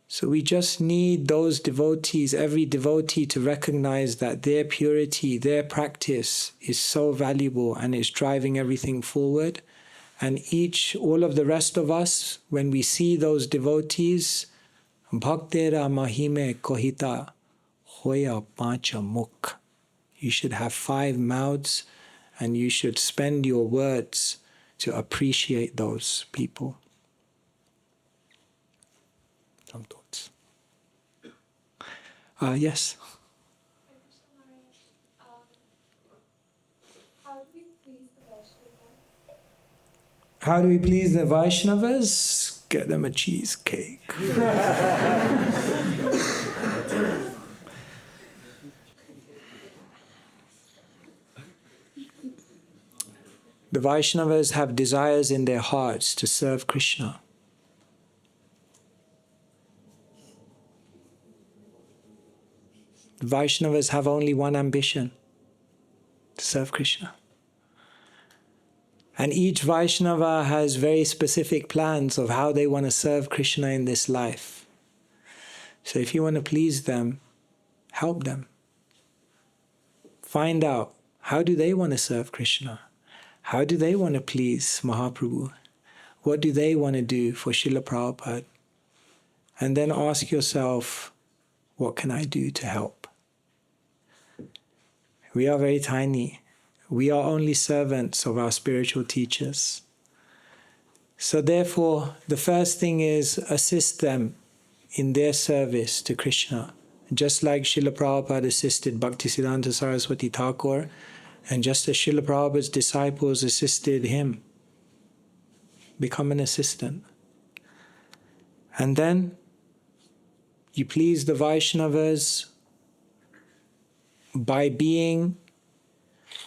So we just need those devotees, every devotee, to recognize that their purity, their practice is so valuable and it's driving everything forward. And all of the rest of us, when we see those devotees, Bhaktera Mahime Kohita Hoya Pancha Mukh. You should have 5 mouths and you should spend your words to appreciate those people. Some thoughts? Yes? How do we please the Vaishnavas? Get them a cheesecake. The Vaishnavas have desires in their hearts to serve Krishna. The Vaishnavas have only one ambition: to serve Krishna. And each Vaishnava has very specific plans of how they want to serve Krishna in this life. So if you want to please them, help them. Find out, how do they want to serve Krishna? How do they want to please Mahaprabhu? What do they want to do for Srila Prabhupada? And then ask yourself, what can I do to help? We are very tiny. We are only servants of our spiritual teachers. So therefore, the first thing is assist them in their service to Krishna. Just like Srila Prabhupada assisted Bhaktisiddhanta Saraswati Thakur, and just as Srila Prabhupada's disciples assisted him, become an assistant. And then you please the Vaishnavas by being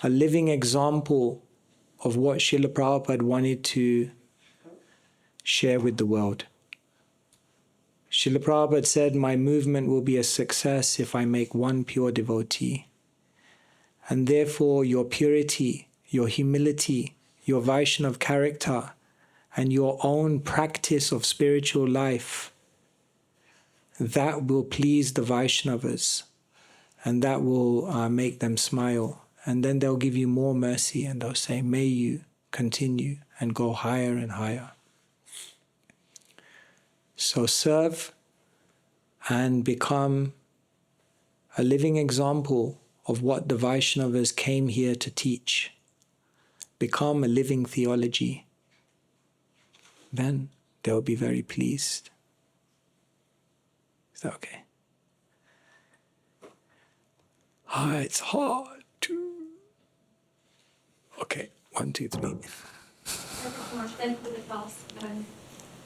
a living example of what Srila Prabhupada wanted to share with the world. Srila Prabhupada said, my movement will be a success if I make one pure devotee. And therefore your purity, your humility, your Vaishnava character, and your own practice of spiritual life, that will please the Vaishnavas, and that will make them smile. And then they'll give you more mercy, and they'll say, may you continue and go higher and higher. So serve and become a living example of what the Vaishnavas came here to teach. Become a living theology. Then they'll be very pleased. Is that okay? It's hard to... Okay, 1, 2, 3. Thank you so much. Thank you for the class.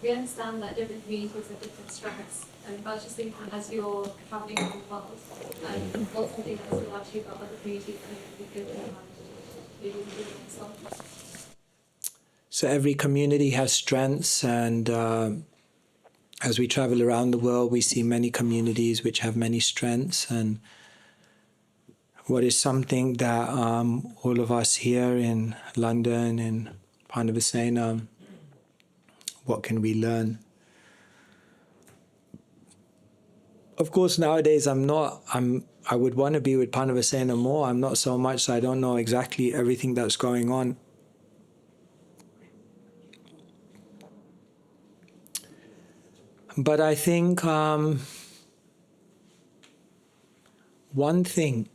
We understand that different communities have different strengths. But I was just thinking, as you're traveling around the world, what's something that's allowed you about other communities and you could maybe do yourself? So every community has strengths, and as we travel around the world, we see many communities which have many strengths. And what is something that all of us here in London, in Pandavasena, what can we learn? Of course, nowadays I would want to be with Pandavasena more. I'm not so much, so I don't know exactly everything that's going on. But I think one thing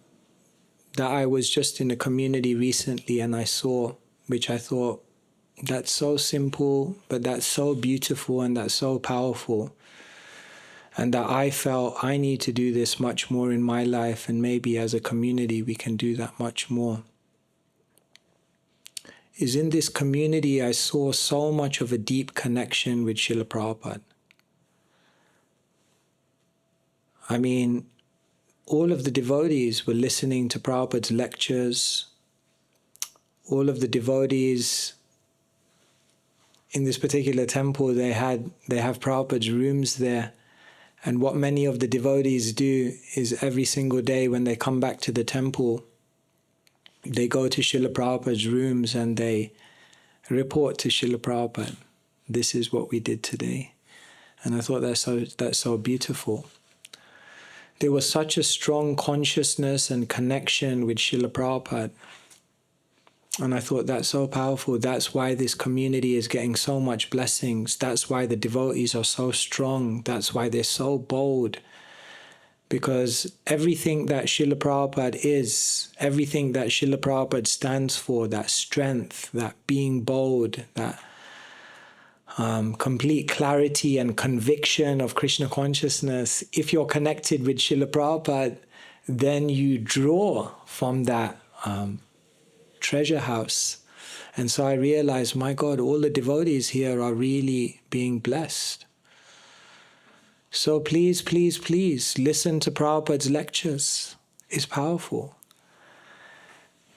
that I was just in a community recently and I saw, which I thought, that's so simple, but that's so beautiful and that's so powerful. And that I felt I need to do this much more in my life, and maybe as a community we can do that much more. Is in this community I saw so much of a deep connection with Srila Prabhupada. I mean, all of the devotees were listening to Prabhupada's lectures. All of the devotees in this particular temple, they have Prabhupada's rooms there. And what many of the devotees do is every single day when they come back to the temple, they go to Srila Prabhupada's rooms and they report to Srila Prabhupada, this is what we did today. And I thought that's so beautiful. There was such a strong consciousness and connection with Srila Prabhupada. And I thought that's so powerful. That's why this community is getting so much blessings. That's why the devotees are so strong. That's why they're so bold. Because everything that Srila Prabhupada is, everything that Srila Prabhupada stands for, that strength, that being bold, that complete clarity and conviction of Krishna consciousness, if you're connected with Srila Prabhupada, then you draw from that treasure house. And so I realized, my God, all the devotees here are really being blessed. So please, please, please listen to Prabhupada's lectures. It's powerful.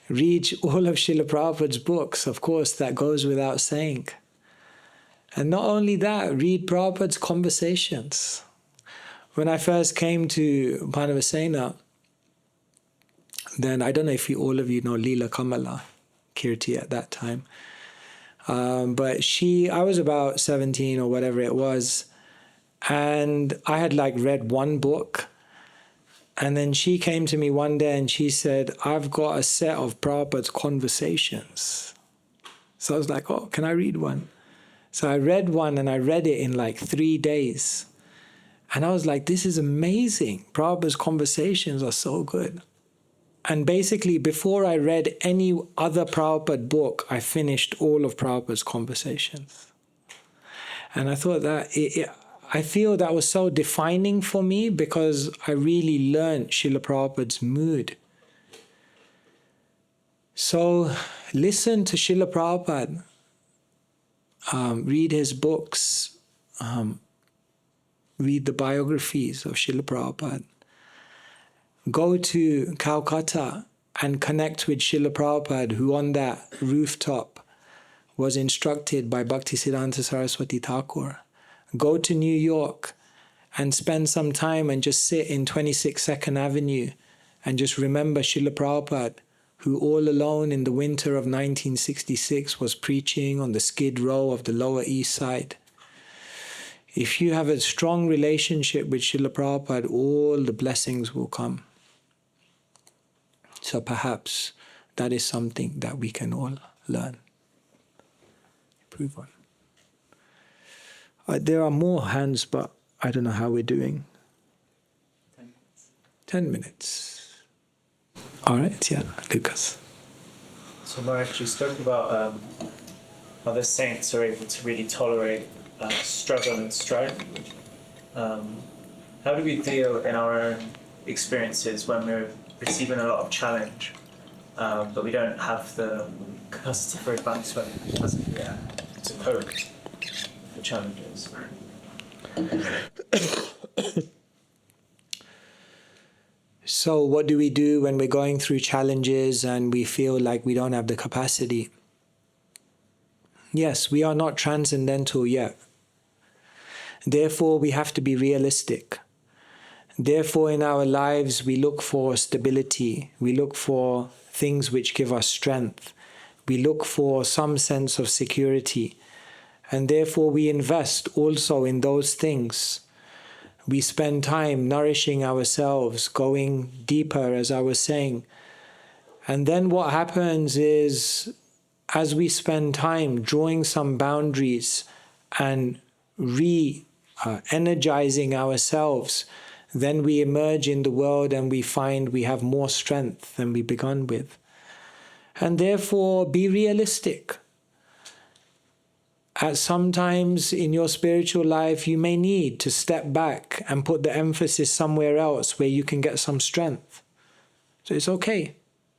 Read all of Srila Prabhupada's books. Of course, that goes without saying. And not only that, read Prabhupada's conversations. When I first came to Panavasena, then I don't know if all of you know Leela Kamala Kirti at that time. But I was about 17 or whatever it was. And I had read one book. And then she came to me one day and she said, I've got a set of Prabhupada's conversations. So I was like, oh, can I read one? So I read one and I read it in 3 days. And I was like, this is amazing. Prabhupada's conversations are so good. And basically, before I read any other Prabhupada book, I finished all of Prabhupada's conversations. And I thought that, I feel that was so defining for me because I really learned Srila Prabhupada's mood. So listen to Srila Prabhupada, read his books, read the biographies of Srila Prabhupada. Go to Calcutta and connect with Srila Prabhupada, who on that rooftop was instructed by Bhaktisiddhanta Saraswati Thakur. Go to New York and spend some time and just sit in 26 Second Avenue and just remember Srila Prabhupada, who all alone in the winter of 1966 was preaching on the Skid Row of the Lower East Side. If you have a strong relationship with Srila Prabhupada, all the blessings will come. So perhaps that is something that we can all learn, improve on. There are more hands, but I don't know how we're doing. 10 minutes. 10 minutes. All right, yeah, Lucas. So Maharaj, you spoke about how the saints are able to really tolerate struggle and strife. How do we deal in our own experiences when we're receiving a lot of challenge, but we don't have the capacity for advancement, to cope with the challenges? So what do we do when we're going through challenges and we feel like we don't have the capacity? Yes, we are not transcendental yet. Therefore, we have to be realistic. Therefore, in our lives, we look for stability. We look for things which give us strength. We look for some sense of security. And therefore, we invest also in those things. We spend time nourishing ourselves, going deeper, as I was saying. And then what happens is, as we spend time drawing some boundaries and energizing ourselves, then we emerge in the world and we find we have more strength than we begun with. And therefore, be realistic. At sometimes in your spiritual life, you may need to step back and put the emphasis somewhere else where you can get some strength. So it's okay.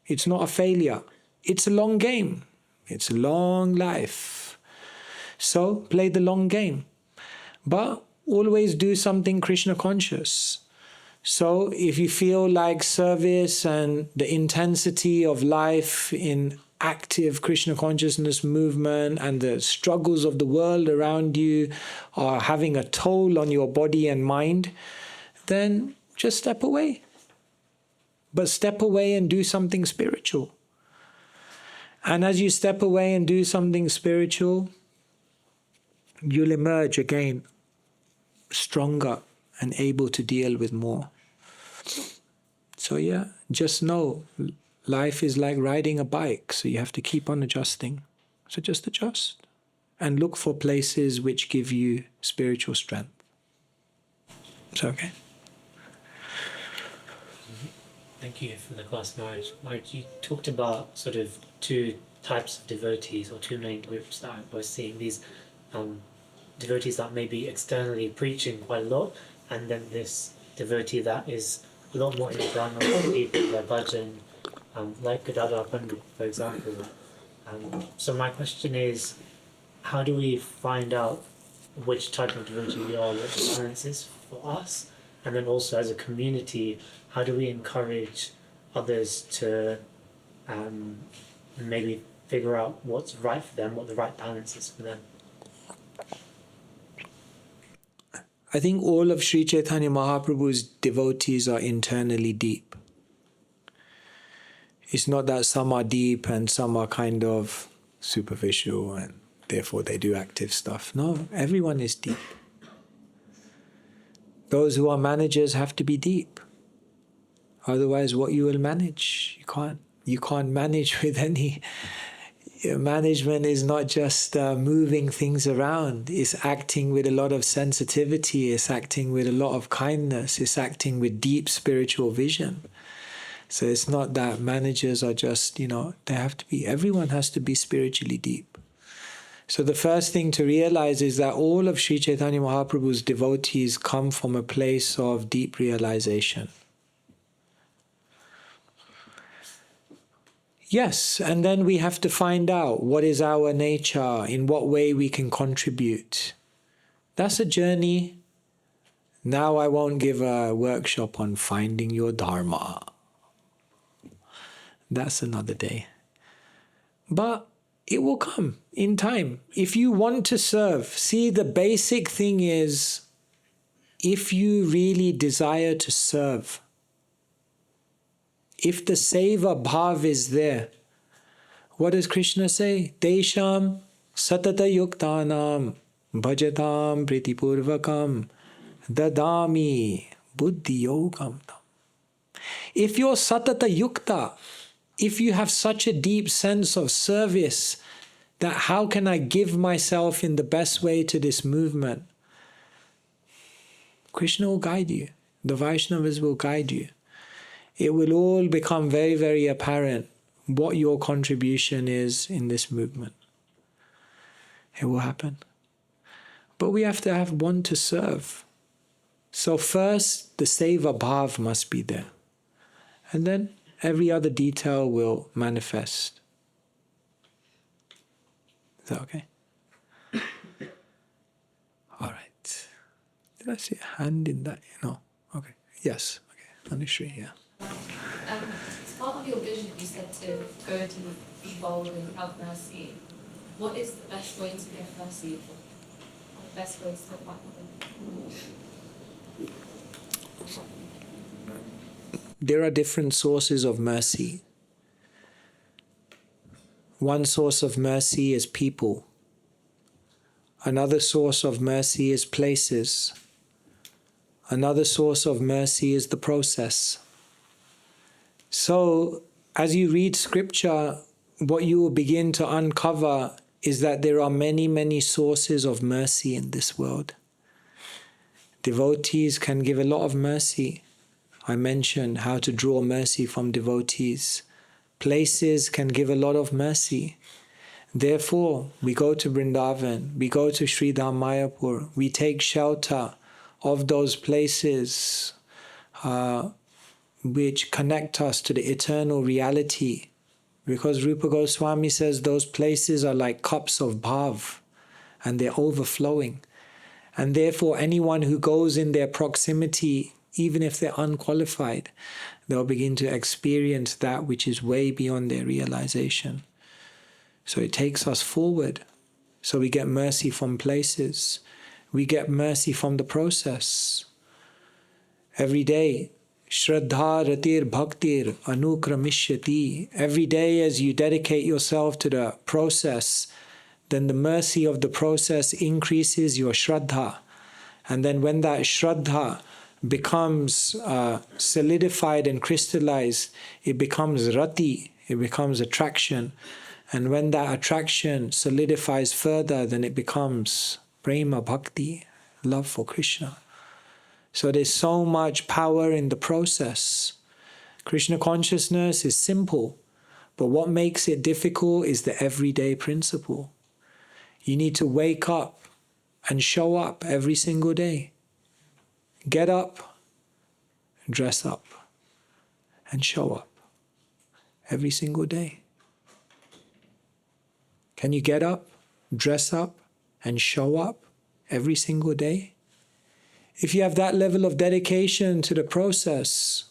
It's not a failure. It's a long game. It's a long life. So play the long game. But always do something Krishna conscious. So if you feel like service and the intensity of life in active Krishna consciousness movement and the struggles of the world around you are having a toll on your body and mind, then just step away. But step away and do something spiritual. And as you step away and do something spiritual, you'll emerge again stronger and able to deal with more. So yeah, just know life is like riding a bike, so you have to keep on adjusting. So just adjust and look for places which give you spiritual strength. It's okay. Thank you for the class, Marriage. Marriage, you talked about sort of two types of devotees, or two main groups that I was seeing. These devotees that may be externally preaching quite a lot, and then this devotee that is a lot more in the dharma, their bhajan, like Gadadhar Pandit, for example. So my question is, how do we find out which type of devotee we are, what the balance is for us? And then also as a community, how do we encourage others to maybe figure out what's right for them, what the right balance is for them? I think all of Sri Chaitanya Mahaprabhu's devotees are internally deep. It's not that some are deep and some are kind of superficial and therefore they do active stuff. No, everyone is deep. Those who are managers have to be deep. Otherwise, what you will manage? You can't manage with any. Management is not just moving things around. It's acting with a lot of sensitivity. It's acting with a lot of kindness. It's acting with deep spiritual vision. So it's not that managers are just, they have to be, everyone has to be spiritually deep. So the first thing to realize is that all of Sri Chaitanya Mahaprabhu's devotees come from a place of deep realization. Yes, and then we have to find out what is our nature, in what way we can contribute. That's a journey. Now I won't give a workshop on finding your dharma. That's another day. But it will come in time. If you want to serve, see, the basic thing is, if you really desire to serve, if the seva bhav is there, what does Krishna say? Desham satata yuktanam bhajatam pritipurvakam dadami buddhi yogam. If you're satata yukta, if you have such a deep sense of service, that how can I give myself in the best way to this movement? Krishna will guide you. The Vaishnavas will guide you. It will all become very, very apparent what your contribution is in this movement. It will happen. But we have to have one to serve. So first, the seva bhav must be there. And then every other detail will manifest. Is that okay? All right. Did I see a hand in that? No. Okay. Yes. Okay. Anushree, yeah. As part of your vision, you said to go into the world and have mercy. What is the best way to get mercy? Or the best way to step back with it? There are different sources of mercy. One source of mercy is people. Another source of mercy is places. Another source of mercy is the process. So, as you read scripture, what you will begin to uncover is that there are many, many sources of mercy in this world. Devotees can give a lot of mercy. I mentioned how to draw mercy from devotees. Places can give a lot of mercy. Therefore, we go to Vrindavan, we go to Sri Dham Mayapur, we take shelter of those places which connect us to the eternal reality. Because Rupa Goswami says those places are like cups of bhav and they're overflowing. And therefore anyone who goes in their proximity, even if they're unqualified, they'll begin to experience that which is way beyond their realization. So it takes us forward. So we get mercy from places. We get mercy from the process. Every day, Shraddha Ratir Bhaktir Anukramishyati. Every day as you dedicate yourself to the process, then the mercy of the process increases your Shraddha. And then when that Shraddha becomes solidified and crystallized, it becomes rati, it becomes attraction. And when that attraction solidifies further, then it becomes prema bhakti, love for Krishna. So there's so much power in the process. Krishna consciousness is simple, but what makes it difficult is the everyday principle. You need to wake up and show up every single day. Get up, dress up, and show up every single day. Can you get up, dress up, and show up every single day? If you have that level of dedication to the process,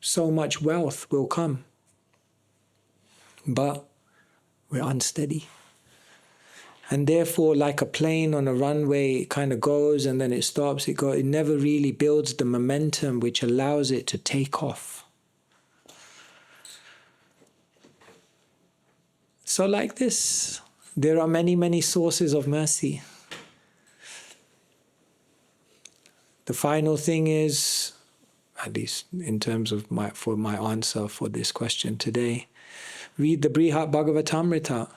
so much wealth will come. But we're unsteady. And therefore, like a plane on a runway, it kind of goes and then it stops. It never really builds the momentum which allows it to take off. So like this, there are many, many sources of mercy. The final thing is, at least in terms of my answer for this question today, read the Brihat Bhagavatamrita.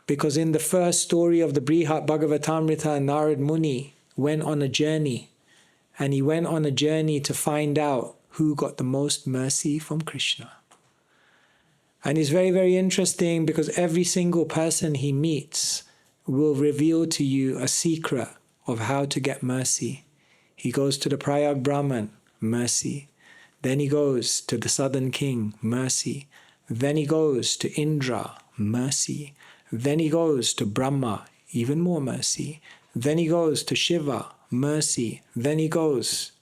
Because in the first story of the Brihat Bhagavatamrita, Narad Muni went on a journey, and he went on a journey to find out who got the most mercy from Krishna. And it's very, very interesting because every single person he meets will reveal to you a secret of how to get mercy. He goes to the Prayag Brahman, mercy. Then he goes to the southern king, mercy. Then he goes to Indra, mercy. Then he goes to Brahma, even more mercy. Then he goes to Shiva, mercy. Then he goes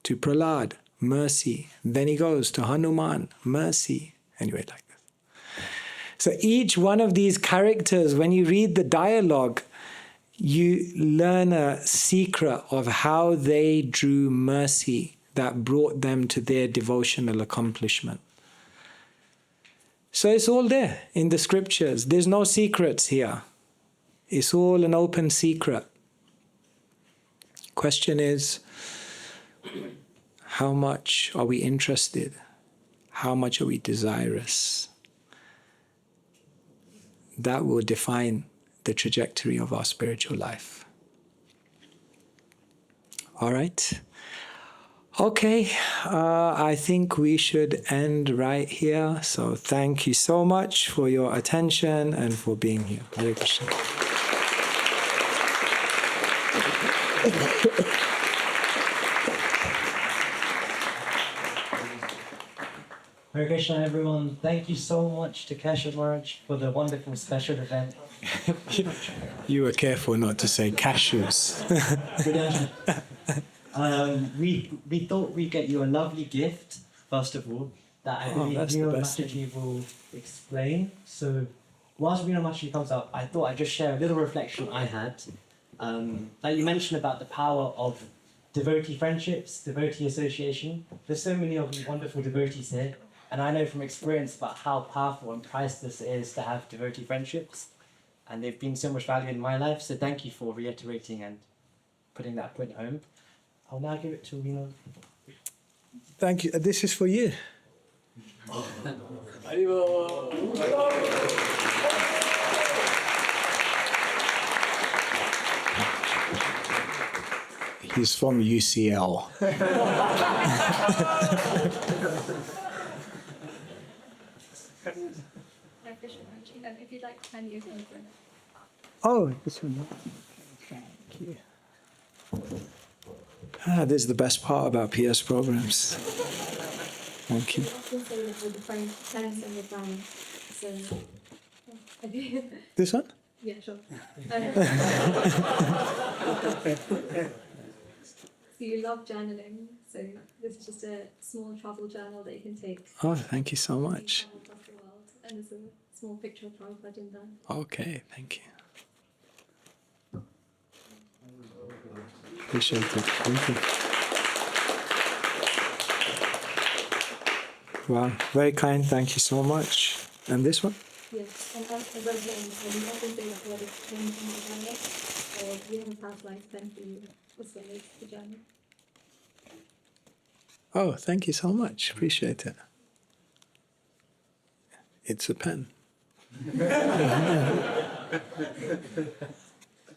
to Prahlad, mercy. Then he goes to Hanuman, mercy. Anyway, like this. So each one of these characters, when you read the dialogue, you learn a secret of how they drew mercy that brought them to their devotional accomplishment. So it's all there in the scriptures. There's no secrets here. It's all an open secret. Question is, how much are we interested? How much are we desirous? That will define the trajectory of our spiritual life. All right. Okay, I think we should end right here. So thank you so much for your attention and for being here. Hare Krishna. Hare Krishna, everyone. Thank you so much to Keshava Maharaj for the wonderful special event. You were careful not to say cashews. We thought we'd get you a lovely gift, first of all, that I believe Neera Mataji will explain. So, whilst Neera Mataji comes up, I thought I'd just share a little reflection I had. That you mentioned about the power of devotee friendships, devotee association. There's so many of you wonderful devotees here, and I know from experience about how powerful and priceless it is to have devotee friendships. And they've been so much value in my life, so thank you for reiterating and putting that point home. I'll now give it to Reno. Thank you. This is for you. He's from UCL. If you'd like to hand you over. Oh, this one. Thank you. This is the best part about PS programs. Thank you. This one? Yeah, sure. So you love journaling, so this is just a small travel journal that you can take. Oh, thank you so much. Across the world. And there's a small picture of Prabhupada in there. Okay, thank you. Appreciate it. Thank you. Wow, very kind. Thank you so much. And this one? Yes, and as a resident, we often say that God is changing the journey, or we have a past lifetime for you as well as the journey. Oh, thank you so much. Appreciate it. It's a pen.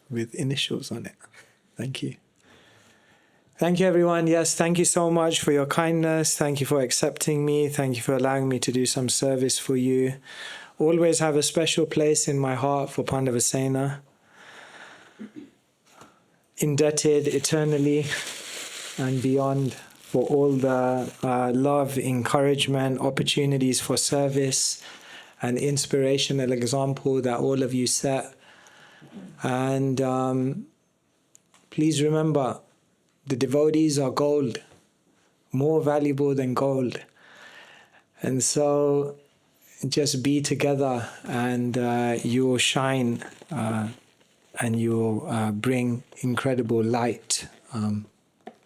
With initials on it. Thank you. Thank you, everyone. Yes, thank you so much for your kindness. Thank you for accepting me. Thank you for allowing me to do some service for you. Always have a special place in my heart for Pandavasena. Indebted eternally and beyond for all the love, encouragement, opportunities for service, and inspirational example that all of you set. And please remember, the devotees are gold, more valuable than gold. And so just be together and you will shine and you will bring incredible light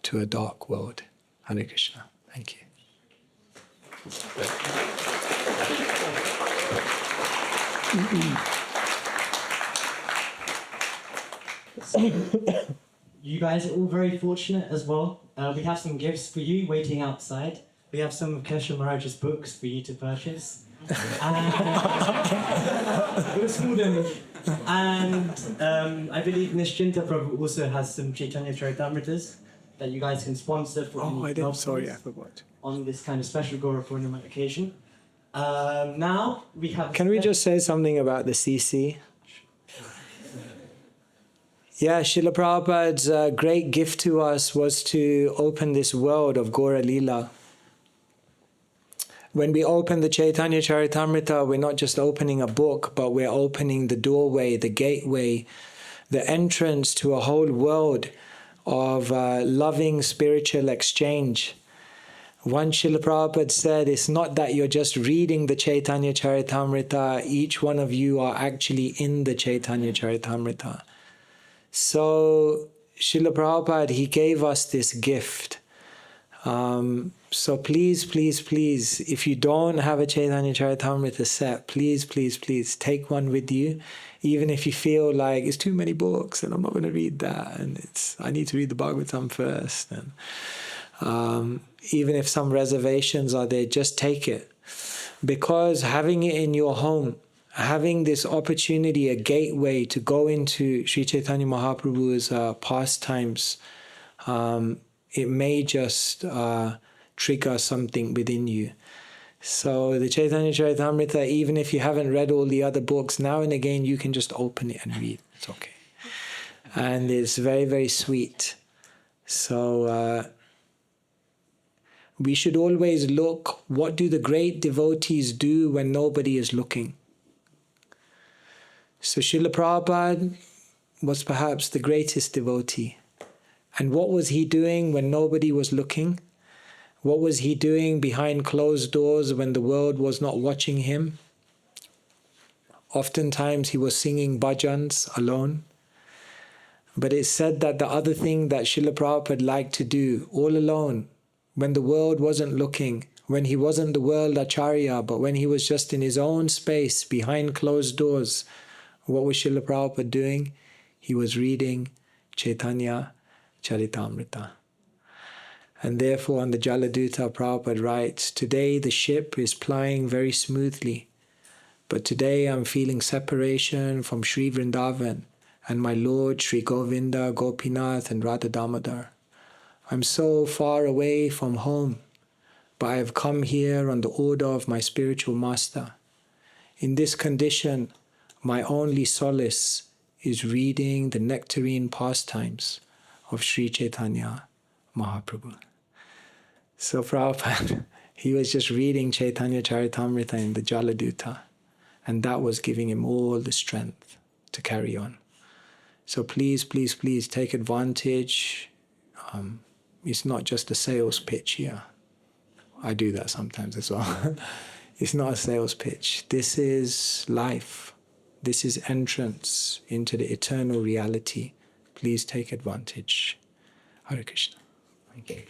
to a dark world. Hare Krishna. Thank you. You guys are all very fortunate as well. We have some gifts for you waiting outside. We have some of Keshava Maharaj's books for you to purchase. And I believe Nishchinta Prabhu also has some Caitanya Charitamritas that you guys can sponsor for I forgot. on this kind of special Gaura Purnima occasion. Now we have. Can we just say something about the CC? Yeah, Srila Prabhupada's great gift to us was to open this world of Gaura Lila. When we open the Caitanya Charitamrita, we're not just opening a book, but we're opening the doorway, the gateway, the entrance to a whole world of loving spiritual exchange. Once Srila Prabhupada said, it's not that you're just reading the Caitanya Charitamrita, each one of you are actually in the Caitanya Charitamrita. So Srila Prabhupada, he gave us this gift. So please, please, please, if you don't have a Caitanya Charitamrita set, please, please, please take one with you. Even if you feel like it's too many books and I'm not going to read that, and I need to read the Bhagavatam first. And even if some reservations are there, just take it. Because having it in your home, having this opportunity, a gateway to go into Sri Chaitanya Mahaprabhu's pastimes, it may just trigger something within you. So the Caitanya Charitamrita, even if you haven't read all the other books, now and again you can just open it and read. It's okay. And it's very, very sweet. So we should always look, what do the great devotees do when nobody is looking? So Srila Prabhupada was perhaps the greatest devotee. And what was he doing when nobody was looking? What was he doing behind closed doors when the world was not watching him? Oftentimes he was singing bhajans alone. But it's said that the other thing that Srila Prabhupada liked to do, all alone, when the world wasn't looking, when he wasn't the world acharya, but when he was just in his own space, behind closed doors, what was Srila Prabhupada doing? He was reading Caitanya Charitamrita. And therefore on the Jaladuta, Prabhupada writes, today the ship is plying very smoothly, but today I'm feeling separation from Sri Vrindavan and my Lord Sri Govinda, Gopinath and Radha Damodar. I'm so far away from home, but I have come here on the order of my spiritual master. In this condition, my only solace is reading the nectarine pastimes of Sri Chaitanya Mahaprabhu. So Prabhupada, he was just reading Caitanya Charitamrita in the Jaladuta, and that was giving him all the strength to carry on. So please, please, please take advantage. It's not just a sales pitch here. I do that sometimes as well. It's not a sales pitch. This is life. This is entrance into the eternal reality. Please take advantage. Hare Krishna. Thank you.